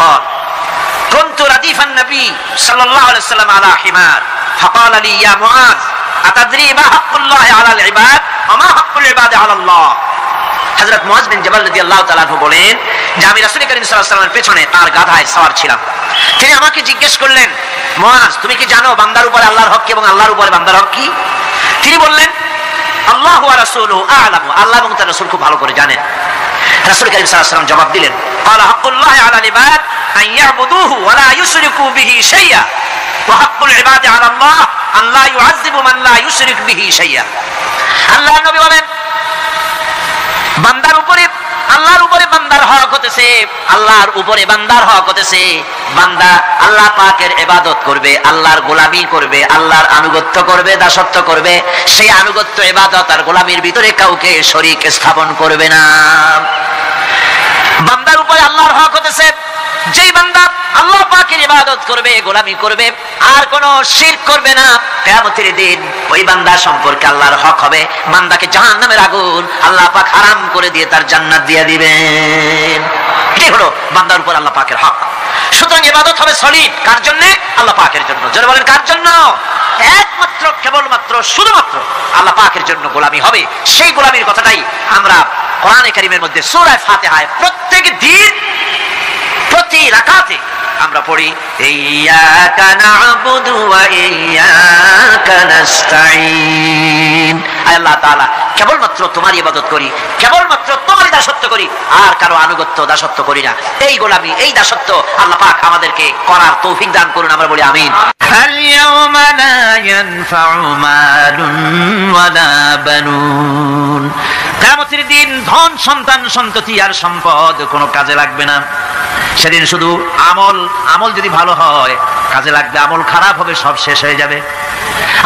قال كنت رديف النبي صلى الله عليه وسلم على حمار فقال لي يا معاذ أتدري ما حق الله على العباد وما حق العباد على الله। হযরত মুআজ বিন জাবাল রাদিয়াল্লাহু তাআলা বলেন যে আমি রাসূল করিম সাল্লাল্লাহু আলাইহি ওয়াসাল্লামের পেছনে তার গাধায় সওয়ার ছিলাম। তিনি আমাকে জিজ্ঞেস করলেন, মুআজ তুমি কি জানো বান্দার উপরে আল্লাহর হক এবং আল্লাহর উপরে বান্দার হক কি? তিনি বললেন আল্লাহু ওয়া রাসূলুহু আ'লামু, আল্লাহ এবং তার রাসূল খুব ভালো করে জানেন। রাসূল করিম সাল্লাল্লাহু আলাইহি ওয়াসাল্লাম জবাব দিলেন, ক্বালা হাক্কুল্লাহি আলাল ইবাদ আন ইয়াবুদুহু ওয়া লা ইউশরিকু বিহি শাইআ ওয়া হাক্কুল ইবাদি আলা আল্লাহ আন লা ইউআযযিবু মান লা ইউশরিক বিহি শাইআ। আল্লাহর নবী বলেন বান্দার উপরে আল্লাহর উপরে বান্দার হক হতেছে, আল্লাহর উপরে বান্দার হক হতেছে বান্দা আল্লাহ পাকের ইবাদত করবে, আল্লাহর গোলামি করবে, আল্লাহর আনুগত্য করবে, দাসত্ব করবে। সেই আনুগত্য ইবাদত আর গোলামির ভিতরে কাউকে শরীক স্থাপন করবে না। বান্দার উপরে আল্লাহর হক হতেছে যেই বান্দা আল্লাহ পাকের ইবাদত করবে, গোলামি করবে, আর কোনো শিরক করবে না, কিয়ামতের দিন ওই বান্দা সম্পর্কে আল্লাহর হক হবে বান্দাকে জাহান্নামের আগুন আল্লাহ পাক হারাম করে দিয়ে তার জান্নাত দিয়ে দিবেন। এটাই হলো বান্দার উপর আল্লাহ পাকের হক। সুতরাং ইবাদত হবে সলিড কার জন্য? আল্লাহ পাকের জন্য। যারা বলেন কার জন্য? একমাত্র কেবলমাত্র শুধুমাত্র আল্লাহ পাকের জন্য গোলামি হবে। সেই গোলামির কথাটাই আমরা কোরআনে কারীমের মধ্যে সূরা ফাতিহায় প্রত্যেক দিন প্রতি রাকাতে আমরা পড়ি ইয়্যাকা না'বুদু ওয়া ইয়্যাকা নাস্তাঈন। আল্লাহ তাআলা কেবলমাত্র তোমার ইবাদত করি, কেবলমাত্র তোমার দাসত্ব করি, আর কারো আনুগত্য দাসত্ব করি না। এই গোলামি এই দাসত্ব আল্লাহ পাক আমাদেরকে করার তৌফিক দান করুন, আমরা বলি আমিন। اليوم لا ينفع مال ولا بنون। কিয়ামতের দিন ধন সন্তান সন্ততি আর সম্পদ কোনো কাজে লাগবে না। সেদিন শুধু আমল যদি ভালো হয় কাজে লাগবে, আমল খারাপ হবে সব শেষ হয়ে যাবে।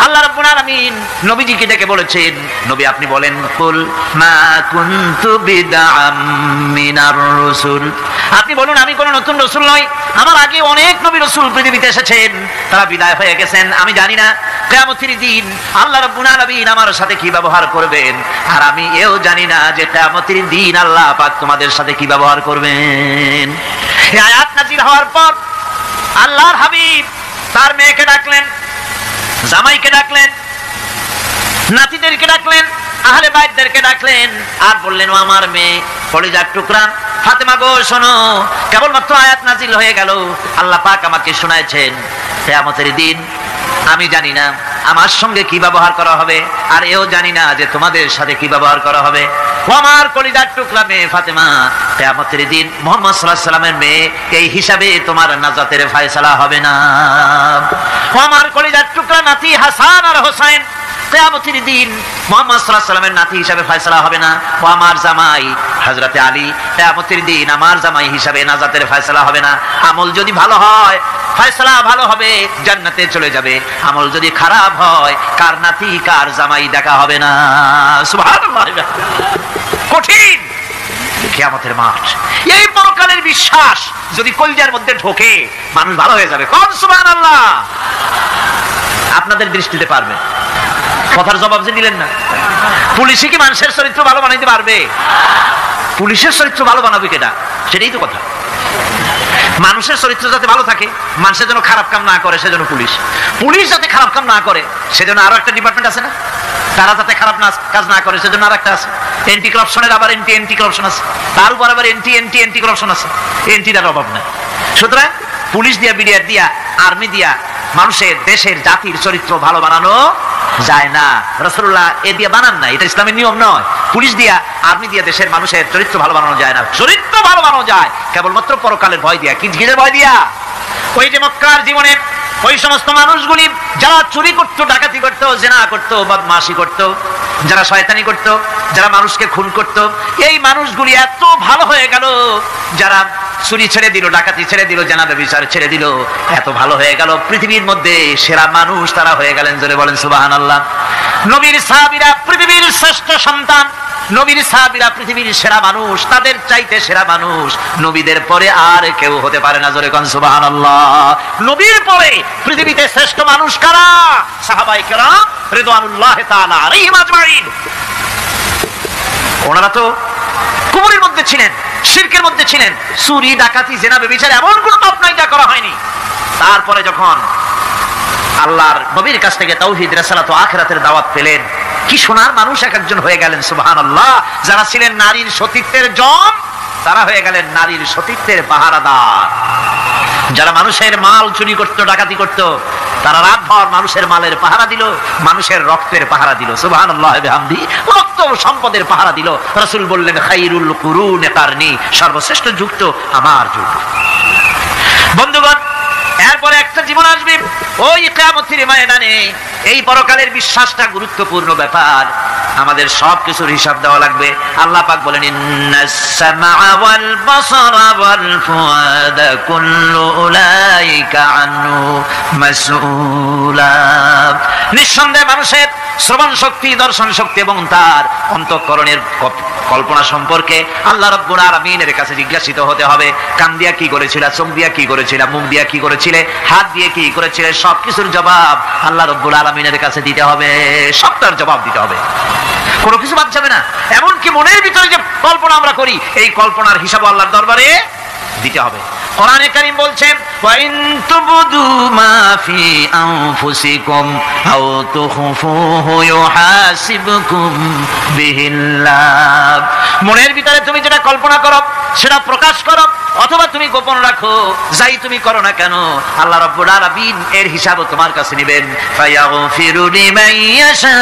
আল্লাহ রাব্বুল আলামিন নবীজিকে ডেকে বলেছেন, নবী আপনি বলেন কুল মা কুনতু বিদআম মিনার রাসূল, আপনি বলুন আমি কোন নতুন রাসূল নই, আমার আগে অনেক নবী রাসূল পৃথিবীতে এসেছেন, তারা বিদায় হয়ে গেছেন। আমি জানি না কিয়ামতের দিন আল্লাহ রাব্বুল আলামিন আমার সাথে কি ব্যবহার করবেন, আর আমি এও জানি না যে কিয়ামতের দিন আল্লাহ পাক তোমাদের সাথে কি ব্যবহার করবেন। এই আয়াত নাযিল হওয়ার পর আল্লাহর হাবিব তার মেয়েকে ডাকলেন, জামাইকে ডাকলেন, নাতিদেরকে ডাকলেন, আহলে বাইতদেরকে ডাকলেন, আর বললেন ও আমার মেয়ে কলিজার টুকরা ফাতেমা গো শোনো, কেবলমাত্র আয়াত নাজিল হয়ে গেল, আল্লাহ পাক আমাকে শোনাইছেন কিয়ামতের দিন আমি জানি না আমার সঙ্গে কি ব্যবহার করা হবে, আর এও জানি না যে তোমাদের সাথে কি ব্যবহার করা হবে। ও আমার কলিজার টুকরা মেয়ে ফাতেমা, কিয়ামতের দিন মুহাম্মদ সাল্লাল্লাহু আলাইহি ওয়াসাল্লামের মেয়ে এই হিসাবে তোমার নাজাতের ফয়সালা হবে না। ও আমার কলিজার টুকরা নাতি হাসান আর হোসেন, কিয়ামতের দিন মুহাম্মদ সাল্লাল্লাহু আলাইহি ওয়াসাল্লামের নাতি হিসাবে ফয়সালা হবে না। ও আমার জামাই হযরতে আলী, কিয়ামতের দিন আমার জামাই হিসাবে নাজাতের ফয়সালা হবে না। আমল যদি ভালো হয় ফয়সালা ভালো হবে, জান্নাতে চলে যাবে। আমল যদি খারাপ হয় কার নাতি কার জামাই দেখা হবে না। সুবহানাল্লাহ, কঠিন কিয়ামতের মাঠ। এই পরকালের বিশ্বাস যদি কলিজার মধ্যে ঢোকে মানুষ ভালো হয়ে যাবে। কোন সুবহানাল্লাহ। আপনাদের দৃষ্টিতে পারবে? কথার জবাব যে দিলেন না। পুলিশে কি মানুষের চরিত্র ভালো বানাইতে পারবে? পুলিশের চরিত্র ভালো বানাবে কেটা? সেটাই তো কথা। মানুষের চরিত্র যাতে ভালো থাকে, মানুষের জন্য খারাপ কাম না করে সেজন্য পুলিশ যাতে খারাপ কাম না করে সেজন্য আরো একটা ডিপার্টমেন্ট আছে না, তারা যাতে খারাপ কাজ না করে সেজন্য আর একটা আছে। এন্টি করাপশনের আবার এন্টি করাপশন আছে, তার উপর আবার এন্টি করাপশন আছে। এন্টিটার অভাব নাই। সুতরাং পুলিশ দিয়া, বিডিআর দিয়া, আর্মি দিয়া মানুষের দেশের জাতির চরিত্র ভালো বানানো যায় না। রাসূলুল্লাহ এ দিয়ে বানান না, এটা ইসলামের নিয়ম নয়। পুলিশ দিয়া, আর্মি দিয়া দেশের মানুষের চরিত্র ভালো বানানো যায় না। চরিত্র ভালো বানানো যায় কেবলমাত্র পরকালের ভয় দিয়া। কি কিসের ভয় দিয়া? ওই যে মক্কার জীবনে ওই সমস্ত মানুষগুলি যারা চুরি করতো, ডাকাতি করতো, জিনা করতো, বদমাশি করতো, যারা শয়তানি করতো, যারা মানুষকে খুন করতো, এই মানুষগুলি এত ভালো হয়ে গেল যারা চুরি ছেড়ে দিল, ডাকাতি ছেড়ে দিল, জানাবে বিচার ছেড়ে দিল, এত ভালো হয়ে গেল, পৃথিবীর মধ্যে সেরা মানুষ তারা হয়ে গেলেন। জোরে বলেন সুবহানাল্লাহ। নবীর সাহাবীরা পৃথিবীর শ্রেষ্ঠ সন্তান, নবীর সাহাবীরা পৃথিবীর সেরা মানুষ, তাদের চাইতে সেরা মানুষ নবীদের পরে আর কেউ হতে পারে না। জোরে কোন সুবহানাল্লাহ। নবীর পরে পৃথিবীতে শ্রেষ্ঠ মানুষ কারা? সাহাবায়ে কেরাম রিদওয়ানুল্লাহি তাআলা আলাইহিম আজমাইন। ওনারা তো কুফরের মধ্যে ছিলেন, শিরকের মধ্যে ছিলেন, চুরি ডাকাতি জিনা ব্যভিচার এমন কোনো পাপ নাই যা করা হয়নি। তারপরে যখন আল্লাহর নবীর কাছ থেকে তাওহীদ, রিসালাত ও আখিরাতের দাওয়াত পেলেন, কি সোনার মানুষ এক একজন হয়ে গেলেন। সুবহানাল্লাহ। যারা ছিলেন নারীর সতীত্বের জম, তারা হয়ে গেলেন নারীর সতীত্বের পাহারাদার। যারা মানুষের মাল চুরি করত, ডাকাতি করত, তারা রাতভর মানুষের মালের পাহারা দিল, মানুষের রক্তের পাহারা দিল। সুবহানাল্লাহ বিহামদি। রক্ত সম্পদের পাহারা দিল। রাসূল বললেন খায়রুল কুরুনি কারনি, সর্বশ্রেষ্ঠ যুগ তো আমার যুগ। বন্ধুগণ, এরপরে একটা জীবন আসবে ওই কিয়ামতের ময়দানে। এই পরকালের বিশ্বাসটা গুরুত্বপূর্ণ ব্যাপার, আমাদের সব কিছুর হিসাব দেওয়া লাগবে। আল্লাহ পাক বলেন ইন্নাস সামআ ওয়াল বাসারা ওয়াল ফুআদা কুল্লু উলাইকা আনহু মাসউলা। নিঃসন্দেহে মানুষের শ্রবণ শক্তি, দর্শন শক্তি এবং তার অন্তঃকরণের কল্পনা সম্পর্কে আল্লাহ রাব্বুল আলামিনের কাছে জিজ্ঞাসিত হতে হবে। কান দিয়া কি করেছিলা, চোখ দিয়া কি করেছিলা, মুখ দিয়া কি করেছিলে, হাত দিয়ে কি করেছিলে, সবকিছুর জবাব আল্লাহ রাব্বুল আলামিনের কাছে দিতে হবে। সবটার জবাব দিতে হবে, কোনো কিছু বাদ যাবে না। এমনকি মনের ভিতরে যে কল্পনা আমরা করি, এই কল্পনার হিসাব আল্লাহর দরবারে দিতে হবে। কোরআনে কারীম বলছেন ওয়া ইন তুবদু মা ফি আনফুসিকুম আও তুখফুহু ইউহাসিবকুম বিহিল্লাহ। মনের ভিতরে তুমি যেটা কল্পনা করো সেটা প্রকাশ করো, অথবা তুমি গোপন রাখো, যাই তুমি করো না কেন আল্লাহ রাব্বুল আলামিন এর হিসাবও তোমার কাছে নেবেন। ফায়াগফিরু লিমান ইয়াশা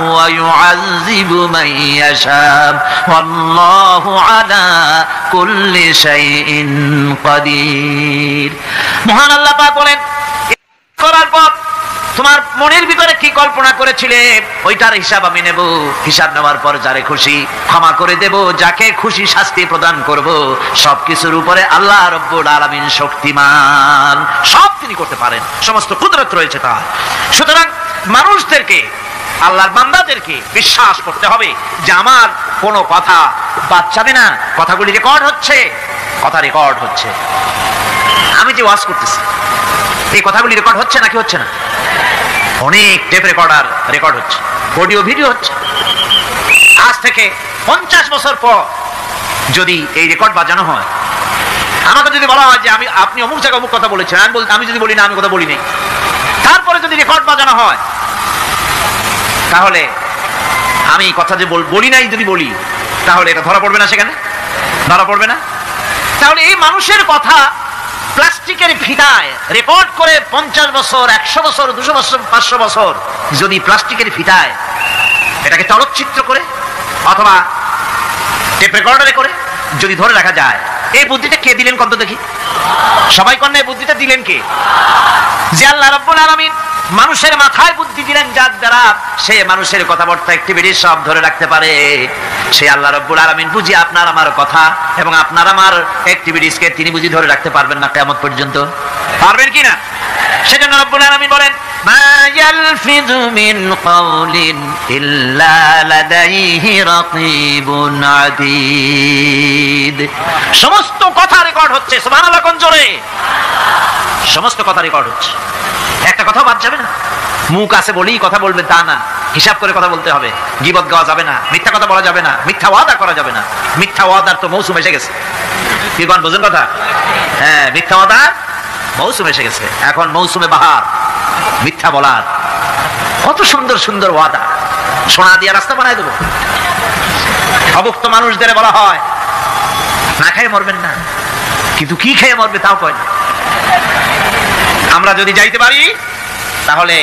ওয়া ইউআযযিবু মান ইয়াশা ওয়াল্লাহু আলা কুল্লি শাইইন কাদির। মহান আল্লাহ পাক বলেন, করার পর তোমার মনের ভিতরে কি কল্পনা করেছিলে ওইটার হিসাব আমি নেব। হিসাব নেওয়ার পর যারে খুশি ক্ষমা করে দেব, যাকে খুশি শাস্তি প্রদান করব। সবকিছুর উপরে আল্লাহ রাব্বুল আলামিন শক্তিমান, সব তিনি করতে পারেন, সমস্ত কুদরত রয়েছে তার। সুতরাং মানুষদেরকে, আল্লাহর বান্দাদেরকে বিশ্বাস করতে হবে যে আমার কোনো কথা বাদ যাবে না। কথাগুলি রেকর্ড হচ্ছে, কথা রেকর্ড হচ্ছে। আমি যে ওয়াজ করতেছি এই কথাগুলি রেকর্ড হচ্ছে নাকি হচ্ছে না? অনেক টেপ রেকর্ডার রেকর্ড হচ্ছে, অডিও ভিডিও হচ্ছে। আজ থেকে 50 বছর পর যদি এই রেকর্ড বাজানো হয়, আমাকে যদি বলা হয় যে আপনি অমুক জায়গায় অমুক কথা বলেছেন, আমি যদি বলি না আমি কথা বলি নাই, তারপরে যদি রেকর্ড বাজানো হয়, তাহলে আমি কথা যে বলি নাই যদি বলি, তাহলে এটা ধরা পড়বে না? সেখানে ধরা পড়বে না? তাহলে এই মানুষের কথা প্লাস্টিকের ফিতায় রেকর্ড করে 50 বছর, 100 বছর, 200 বছর, 500 বছর যদি প্লাস্টিকের ফিতায় এটাকে চলচ্চিত্র করে অথবা টেপ রেকর্ডারে করে যদি ধরে রাখা যায়, এই বুদ্ধিটা কে দিলেন কত দেখি? সবাই কন্যা এই বুদ্ধিটা দিলেন কে? যে আল্লাহ রাব্বুল আলামিন মানুষের মাথায় বুদ্ধি দিলেন, যার দ্বারা সে মানুষের কথাবার্তা অ্যাক্টিভিটি সব ধরে রাখতে পারে। সে আল্লাহ রাব্বুল আলামিন বুঝি আপনার আমার কথা এবং আপনার আমার অ্যাক্টিভিটিসকে তিনি বুঝি ধরে রাখতে পারবেন না কিয়ামত পর্যন্ত? পারবেন কি না? সেজন্য রাব্বুল আলামিন বলেন মা ইয়ালফিযু মিন কাওলিন ইল্লা লাদাইহি রাকীবুন আতীদ। সমস্ত কথা রেকর্ড হচ্ছে। সুবহানাল্লাহ কোন জোরে? সমস্ত কথা রেকর্ড হচ্ছে, একটা কথা বাদ যাবে না। মুখ আছে বলেই কথা বলবে তা না, হিসাব করে কথা বলতে হবে। গীবত গাওয়া যাবে না, মিথ্যা কথা বলা যাবে না, মিথ্যা ওয়াদা করা যাবে না। মিথ্যা ওয়াদার তো মৌসুম এসে গেছে। কি কোন বোঝেন কথা? হ্যাঁ, মিথ্যা ওয়াদার মৌসুম এসে গেছে। এখন মৌসুমে বাহার, মিথ্যা বলার। কত সুন্দর সুন্দর ওয়াদা, সোনা দিয়ে রাস্তা বানায় দেবো। অভুক্ত মানুষদের বলা হয় না খেয়ে মরবেন না, কিন্তু কি খেয়ে মরবে তাও কয় না। আমরা যদি যাইতে পারি তাহলে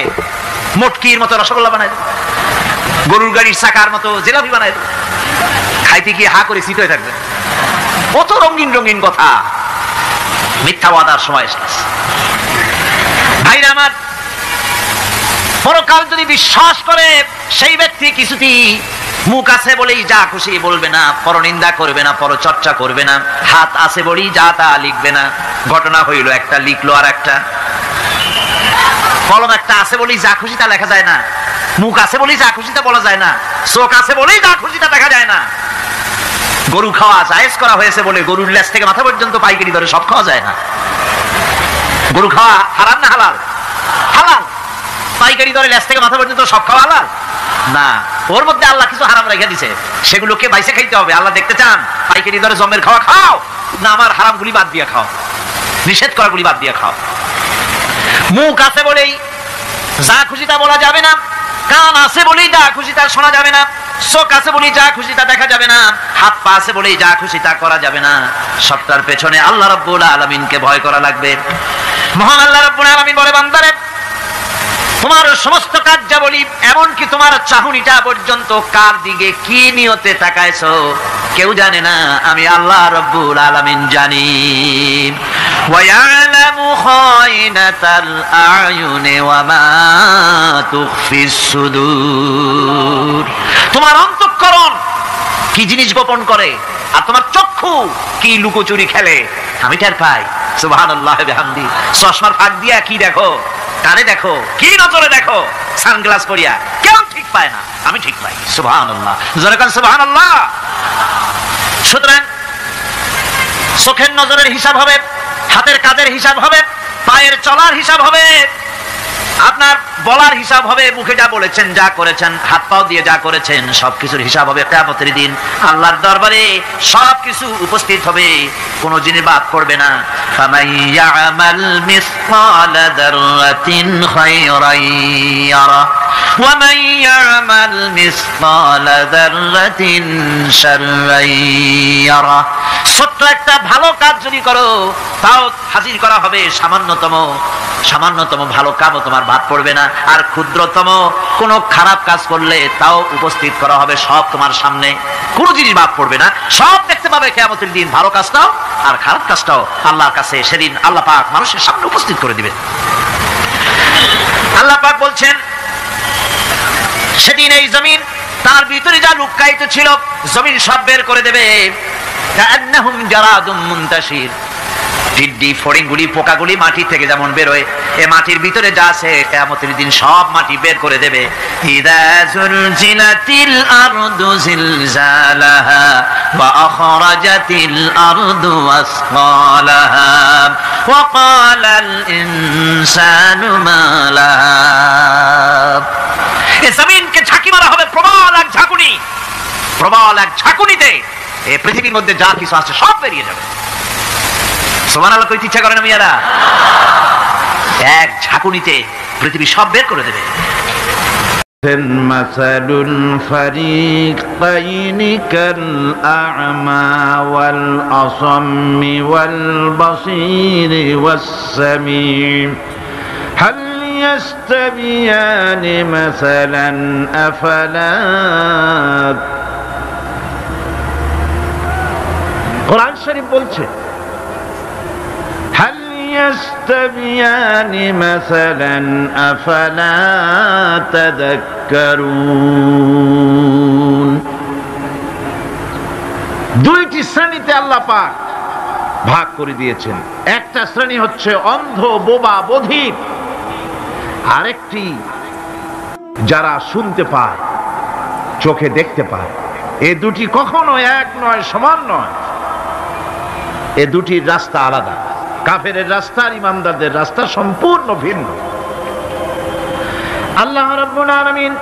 মটকির মতো রসগোল্লা বানাই দেব, গরুর গাড়ির চাকার মতো জিলাপি বানাই দেব। খাইতে গিয়ে হা করে শীত হয়ে থাকবে। কত রঙিন রঙিন কথা। মিথ্যা ওয়াদার সময় এসেছে। ভাইরা আমার, পরকাল যদি বিশ্বাস করে সেই ব্যক্তি কিছুতেই মুখ আছে বলেই যা খুশি বলবে না, পরনিন্দা করবে না, পরচর্চা করবে না। হাত আছে বলেই যা তা লিখবে না। ঘটনা হইল, একটা লিখলো আর একটা। কলম একটা আছে বলেই যা খুশি তা লেখা যায় না। মুখ আছে বলেই যা খুশি তা বলা যায় না। চোখ আছে বলেই যা খুশি তা দেখা যায় না। গরু খাওয়া জায়েজ করা হয়েছে বলে গরুর লেজ থেকে মাথা পর্যন্ত পাইকারি দরে সব খাওয়া যায় না। গরু খাওয়া হারাম না হালাল? হালাল। পাইকারি দরে লেজ থেকে মাথা পর্যন্ত সব খাওয়া হালাল না। ওর মধ্যে আল্লাহ কিছু হারাম রেখে দিছে, সেগুলোকে বাইসে খাইতে হবে। আল্লাহ দেখতে চান পাইকারি দরে জমের খাওয়া খাও, না আমার হারাম গুলি বাদ দিয়ে খাও, নিষেধ করা গুলি বাদ দিয়ে খাও। মুখ আছে বলেই যা খুশি তা বলা যাবে না। কান আছে বলেই যা খুশি তা শোনা যাবে না। চোখ আছে বলেই যা খুশি তা দেখা যাবে না। হাত পা আছে বলেই যা খুশি তা করা যাবে না। সবটার পেছনে আল্লাহ রাব্বুল আলামিনকে ভয় করা লাগবে। মহান আল্লাহ রাব্বুল আলামিন বলে, বান্দারে তোমার সমস্ত কার্যাবলী, এমনকি তোমার চাহনিটা পর্যন্ত কার দিকে কি নিয়তে তাকাইছো কেউ জানে না, আমি আল্লাহ রাব্বুল আলামিন জানি। ওয়ায়ালামু খায়নাতাল আয়ুনি ওয়া মা তুখফিস সুদূর। তোমার অন্তঃকরণ কি জিনিস গোপন করে আর তোমার চক্ষু কি লুকোচুরি খেলে আমি টের পাই। সুবহানাল্লাহ বিহামদি। চশমার ফাঁক দিয়া কি দেখো, কানে দেখো, কি নজরে দেখো, সানগ্লাস পরিয়া কেউ ঠিক পায় না, আমি ঠিক পাই। সুবহানাল্লাহ, জোরে কান সুবহানাল্লাহ। সুতরাং চোখের নজরের হিসাব হবে, হাতের কাজের হিসাব হবে, পায়ের চলার হিসাব হবে, আপনার বলার হিসাব হবে। মুখে যা বলেছেন, যা করেছেন, হাত পাও দিয়ে যা করেছেন, সবকিছুর হিসাব হবে কিয়ামতের দিন। আল্লাহর দরবারে সবকিছু উপস্থিত হবে, কোনো জিনিস বাদ পড়বে না। ফামান ইয়ামাল মিসকালা যাররাতিন খায়রান ইয়ারা ওয়া মান ইয়ামাল মিসকালা যাররাতিন শাররান ইয়ারা। ছোট্ট একটা ভালো কাজ যদি করো তাও হাজির করা হবে সামান্যতম ভালো কাজও তোমার বাদ পড়বে না। আর ক্ষুদ্রতম কোনো খারাপ কাজ করলে তাও উপস্থিত করা হবে, সব তোমার সামনে, কোনো জিনিস বাদ পড়বে না, সব দেখতে পাবে কিয়ামতের দিন। ভালো কাজটাও আর খারাপ কাজটাও আল্লাহর কাছে সেদিন আল্লাহ পাক মানুষের সামনে উপস্থিত করে দিবে। আল্লাহ পাক বলছেন, সেদিন এই জমিন তার ভিতরে যা লুকায়িত ছিল জমিন সব বের করে দেবে। কাআন্নাহুম জারাদুম মুনতাশির। টিড্ডি, ফড়িংগুলি, পোকাগুলি মাটি থেকে যেমন বেরোয়, এ মাটির ভিতরে যা আছে কিয়ামতের দিন সব মাটি বের করে দেবে। ইযা যুলজিলাতিল আরদু জিলজালাহা ওয়া আখরাজাতিল আরদু আসকালাহা ওয়া ক্বালাল ইনসানু মা লাহা। এ জমিনকে ঝাঁকি মারা হবে প্রবল এক ঝাঁকুনি, প্রবল এক ঝাঁকুনিতে এই পৃথিবীর মধ্যে যা কিছু আছে সব বেরিয়ে যাবে। সুবহানাল্লাহ কইতে ইচ্ছা করে না মিয়ারা? এক ঝাঁকুনিতে পৃথিবী সব বের করে দেবে।
মাসালুল ফারিকাইনি কাল আ'মা ওয়াল আসাম্মি ওয়াল বাসীরি ওয়াস সামিম হাল ইয়াস্তাবিয়ানি মাসালান আফালা। কোরআন শরীফ বলছে, হাল ইয়াস্তাবিয়ানি মাসালান আফালা তাযাক্কারুন। দুইটি শ্রেণীতে আল্লাহ পাক ভাগ করে দিয়েছেন। একটা শ্রেণী হচ্ছে অন্ধ, বোবা, বধির। আরেকটি যারা শুনতে পায়, চোখে দেখতে পায়। এ দুটি কখনো এক নয়, সমান নয়। এ দুটির রাস্তা আলাদা। কাফেরের রাস্তা আর ইমানদারদের রাস্তা সম্পূর্ণ ভিন্ন। আল্লাহ রাব্বুল আলামিন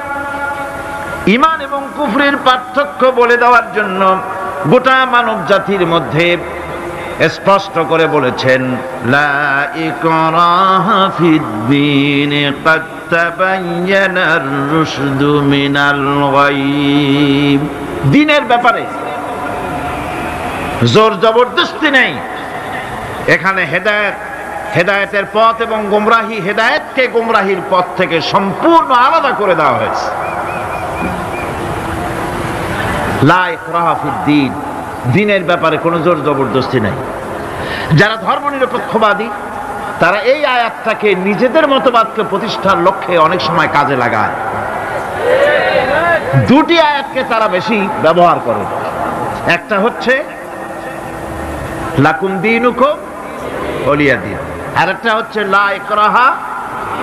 ঈমান এবং কুফরের পার্থক্য বলে দেওয়ার জন্য গোটা মানব জাতির মধ্যে স্পষ্ট করে বলেছেন, লা ইকরাহা ফিদ-দীন ক্বাদ তাবায়্যানার রুশদু মিনাল গায়ব। দ্বীনের ব্যাপারে জোর জবরদস্তি নেই। এখানে হেদায়েতের পথ এবং গোমরাহি, হেদায়েতকে গোমরাহির পথ থেকে সম্পূর্ণ আলাদা করে দেওয়া হয়েছে। লা ইকরাহা ফিদ-দীন, দ্বীনের ব্যাপারে কোনো জোর জবরদস্তি নেই। যারা ধর্মনিরপেক্ষবাদী তারা এই আয়াতটাকে নিজেদের মতবাদকে প্রতিষ্ঠার লক্ষ্যে অনেক সময় কাজে লাগায়। দুটি আয়াতকে তারা বেশি ব্যবহার করে। একটা হচ্ছে লাকুম দীনুকুম ওয়ালিয়া দ্বীন, আর একটা হচ্ছে লা ইকরাহা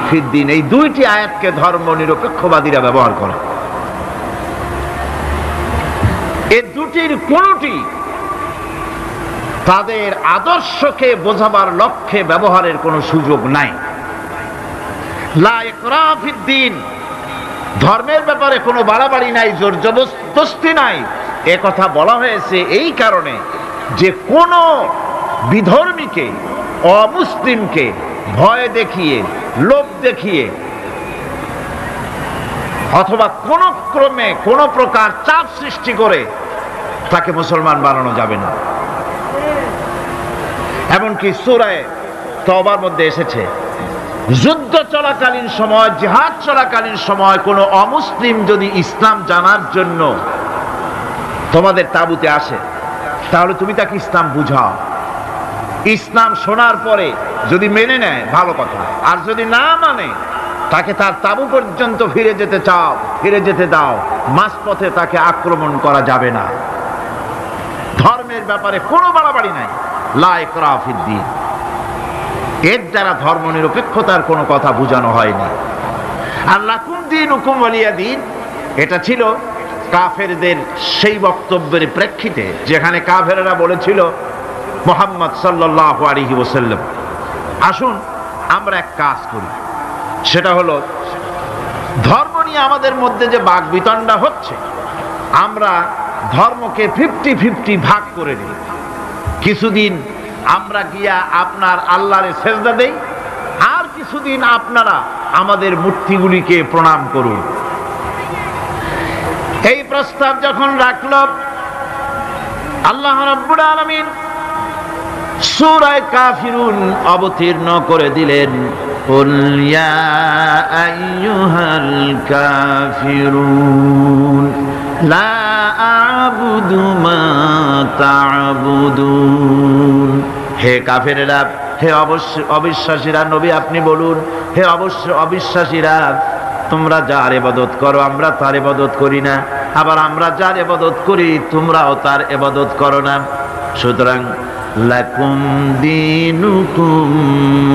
ফিদ্দীন। এই দুইটি আয়াতকে ধর্ম নিরপেক্ষবাদীরা ব্যবহার করে। এই দুটির কোনটি তাদের আদর্শকে বোঝাবার লক্ষ্যে ব্যবহারের কোনো সুযোগ নাই। লা ইকরাহা ফিদ্দীন, ধর্মের ব্যাপারে কোনো বাড়াবাড়ি নাই, জোর জবরদস্তি নাই। এ কথা বলা হয়েছে এই কারণে যে কোন বিধর্মীকে, অমুসলিমকে ভয় দেখিয়ে, লোভ দেখিয়ে অথবা কোন ক্রমে কোন প্রকার চাপ সৃষ্টি করে তাকে মুসলমান বানানো যাবে না। এমনকি সূরা তওবার মধ্যে এসেছে, যুদ্ধ চলাকালীন সময়, জিহাদ চলাকালীন সময় কোন অমুসলিম যদি ইসলাম জানার জন্য তোমাদের তাঁবুতে আসে, তাহলে তুমি তাকে ইসলাম বুঝাও। ইসলাম শোনার পরে যদি মেনে নেয় ভালো কথা, আর যদি না মানে তাকে তার তাঁবু পর্যন্ত ফিরে যেতে চাও, ফিরে যেতে দাও। মাঝপথে তাকে আক্রমণ করা যাবে না। ধর্মের ব্যাপারে কোনো বাড়াবাড়ি নাই। লা ইকরাহা ফিদ্দীন, এর দ্বারা ধর্ম নিরপেক্ষতার কোনো কথা বোঝানো হয়নি। আর লাকুম দীনুকুম ওয়ালিয়া দ্বীন, এটা ছিল কাফেরদের সেই বক্তব্যের প্রেক্ষিতে যেখানে কাফেররা বলেছিল মুহাম্মদ সাল্লাল্লাহু আলাইহি ওয়াসাল্লাম, আসুন আমরা এক কাজ করি, সেটা হলো ধর্ম নিয়ে আমাদের মধ্যে যে বাকবিতণ্ডা হচ্ছে, আমরা ধর্মকে 50-50 ভাগ করে নিই। কিছুদিন আমরা গিয়া আপনার আল্লাহরে সেজদা দেই, আর কিছুদিন আপনারা আমাদের মূর্তিগুলিকে প্রণাম করুন। এই প্রস্তাব যখন রাখল, আল্লাহ রাব্বুল আলামিন সূরা কাফিরুন অবতীর্ণ করে দিলেন, কুল ইয়া আইয়ুহাল কাফিরুন লা আ'বুদু মা তা'বুদুন। হে কাফেরেরা, হে অবিশ্বাসীরা, নবী আপনি বলুন, হে অবিশ্বাসীরা, তোমরা যার ইবাদত করো আমরা তার ইবাদত করি না, আবার আমরা যার ইবাদত করি তোমরাও তার ইবাদত করো না। সুতরাং লাকুম দীনুকুম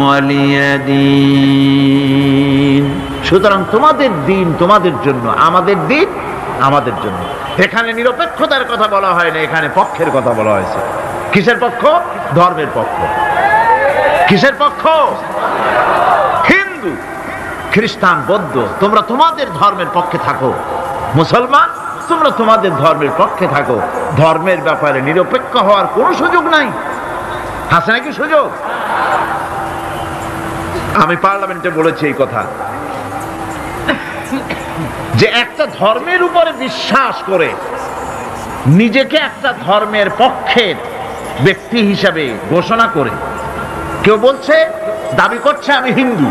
ওয়ালিয়া দীন, সুতরাং তোমাদের দিন তোমাদের জন্য, আমাদের দিন আমাদের জন্য। এখানে নিরপেক্ষতার কথা বলা হয় না, এখানে পক্ষের কথা বলা হয়েছে। কিসের পক্ষ? ধর্মের পক্ষ। কিসের পক্ষ? হিন্দু, খ্রিস্টান, বৌদ্ধ, তোমরা তোমাদের ধর্মের পক্ষে থাকো। মুসলমান, তোমরা তোমাদের ধর্মের পক্ষে থাকো। ধর্মের ব্যাপারে নিরপেক্ষ হওয়ার কোনো সুযোগ নাই। আছে নাকি সুযোগ? আমি পার্লামেন্টে বলেছি এই কথা, যে একটা ধর্মের উপরে বিশ্বাস করে নিজেকে একটা ধর্মের পক্ষের ব্যক্তি হিসাবে ঘোষণা করে, কেউ বলছে, দাবি করছে আমি হিন্দু,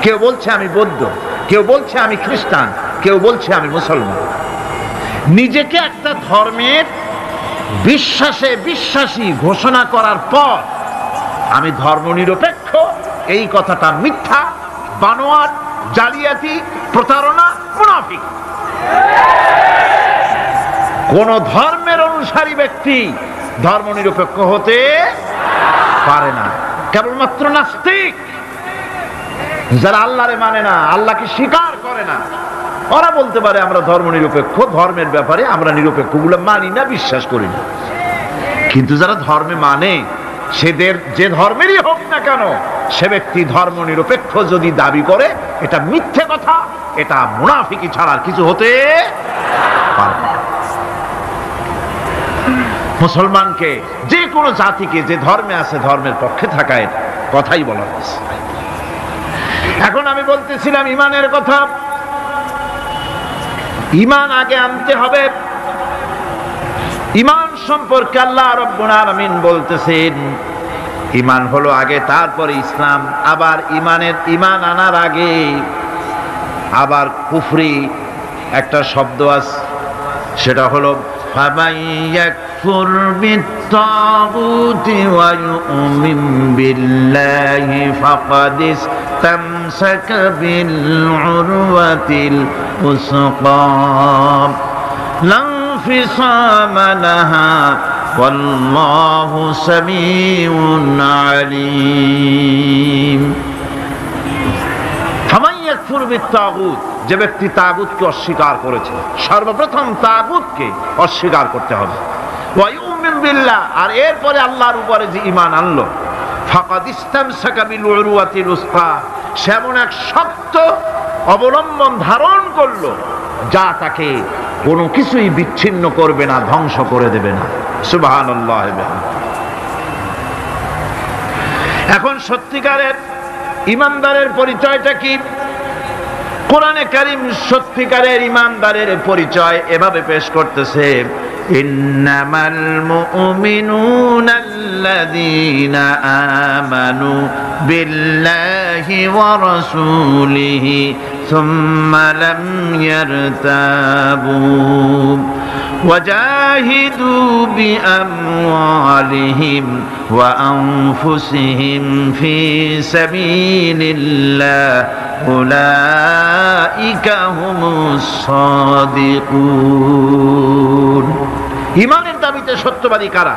কেউ বলছে আমি বৌদ্ধ, কেউ বলছে আমি খ্রিস্টান, কেউ বলছে আমি মুসলমান, নিজেকে একটা ধর্মের বিশ্বাসে বিশ্বাসী ঘোষণা করার পর আমি ধর্মনিরপেক্ষ, এই কথাটা মিথ্যা, বানোয়াট, জালিয়াতি, প্রতারণা, মুনাফিক। কোন ধর্মের অনুসারী ব্যক্তি ধর্মনিরপেক্ষ হতে পারে না। কেবলমাত্র নাস্তিক, যারা আল্লাহরে মানে না, আল্লাহকে স্বীকার করে না, ওরা বলতে পারে আমরা ধর্মনিরপেক্ষ, ধর্মের ব্যাপারে আমরা নিরপেক্ষ, গুলো মানি না, বিশ্বাস করি না। কিন্তু যারা ধর্মে মানে, সেদের যে ধর্মেরই হোক না কেন, সে ব্যক্তি ধর্মনিরপেক্ষ যদি দাবি করে, এটা মিথ্যে কথা, এটা মুনাফিকি ছাড়া আর কিছু হতে পারে না। মুসলমানকে, যে কোনো জাতিকে যে ধর্মে আছে ধর্মের পক্ষে থাকার কথাই বলা হয়েছে। এখন আমি বলতেছিলাম ইমানের কথা। ইমান আগে আনতে হবে। ইমান সম্পর্কে আল্লাহ রাব্বুল আলামিন বলতেছেন, ইমান হলো আগে, তারপরে ইসলাম। আবার ইমান আনার আগে আবার কুফরি একটা শব্দ আছে, সেটা হলো ফামাইয়াকফুর বিত بالطاغوت ويؤمن بالله فقد استمسك بالعروة الوثقى لا انفصام لها والله سميع عليم ফামান ইয়াকফুর বিত্তাগুত, যে ব্যক্তি তাগুতকে অস্বীকার করেছে, সর্বপ্রথম তাগুতকে অস্বীকার করতে হবে। ওয়া ইউমিন বিল্লাহ, আর এরপরে আল্লাহর উপরে যে ঈমান আনলো, ফাকাদ ইসতামসাকা বিল উরওয়াতিল উসকা, সে এমন এক শক্ত অবলম্বন ধারণ করলো যা তাকে কোনো কিছুই বিচ্ছিন্ন করবে না, ধ্বংস করে দেবে না। সুবহানাল্লাহ। এখন সত্যিকারের ইমানদারের পরিচয়টা কি? কোরআনে কারীম সত্যিকারের ইমানদারের পরিচয় এভাবে পেশ করতেছে, ইন্নামাল মুমিনুনা আল্লাযীনা আমানু বিল্লাহি ওয়া রাসূলিহি সুম্মা লাম ইয়ারতাবু وجاهدوا بأموالهم وأنفسهم في سبيل الله أولئك هم الصادقون। ঈমানের দাবিতে সত্যবাদী কারা?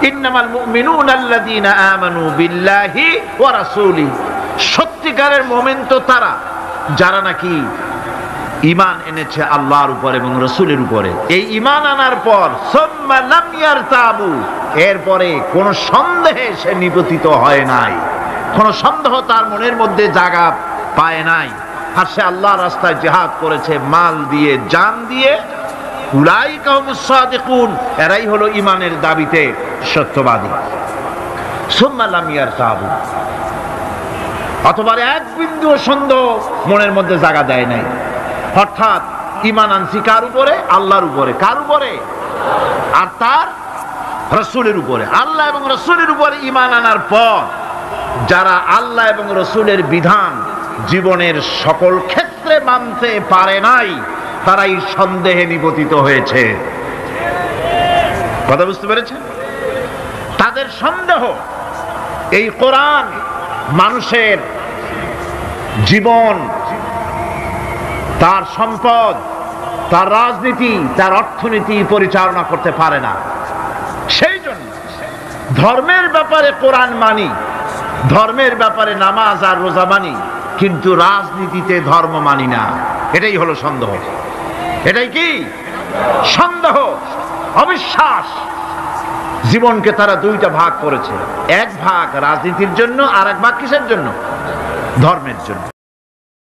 ইন্নামাল মুমিনুনা আল্লাযীনা আমানু বিল্লাহি ওয়া রাসূলিহি, সত্যিকারের মুমিন তো তারা যারা নাকি ঈমান এনেছে আল্লাহর উপর এবং রাসূলের উপরে। এই ঈমান আনার পর সুম্মা লাম ইয়ারতাবু, এরপরে কোন সন্দেহে সে নিপতিত হয় নাই, কোন সন্দেহ তার মনের মধ্যে জায়গা পায় নাই, আর সে আল্লাহর রাস্তায় জিহাদ করেছে মাল দিয়ে, জান দিয়ে। উলাইকা হুমুস সাদিকুন, এরাই হলো ঈমানের দাবিতে সত্যবাদী। সুম্মা লাম ইয়ারতাবু, অথবা এক বিন্দু সন্দেহ মনের মধ্যে জায়গা দেয় নাই, অর্থাৎ ঈমান আনছি কার উপরে? আল্লাহর উপরে। কার উপরে? আর তার রাসূলের উপরে। আল্লাহ এবং রাসূলের উপরে ঈমান আনার পর যারা আল্লাহ এবং রাসূলের বিধান জীবনের সকল ক্ষেত্রে মানতে পারে নাই, তারাই সন্দেহে নিপতিত হয়েছে। কথা বুঝতে পেরেছেন? তাদের সন্দেহ এই কোরআন মানুষের জীবন, তার সম্পদ, তার রাজনীতি, তার অর্থনীতি পরিচালনা করতে পারে না। সেই জন্য ধর্মের ব্যাপারে কোরআন মানি, ধর্মের ব্যাপারে নামাজ আর রোজা মানি, কিন্তু রাজনীতিতে ধর্ম মানি না। এটাই হলো সন্দেহ। এটাই কি? সন্দেহ, অবিশ্বাস। জীবনকে তারা দুইটা ভাগ করেছে, এক ভাগ রাজনীতির জন্য আর এক ভাগ কিসের জন্য? ধর্মের জন্য।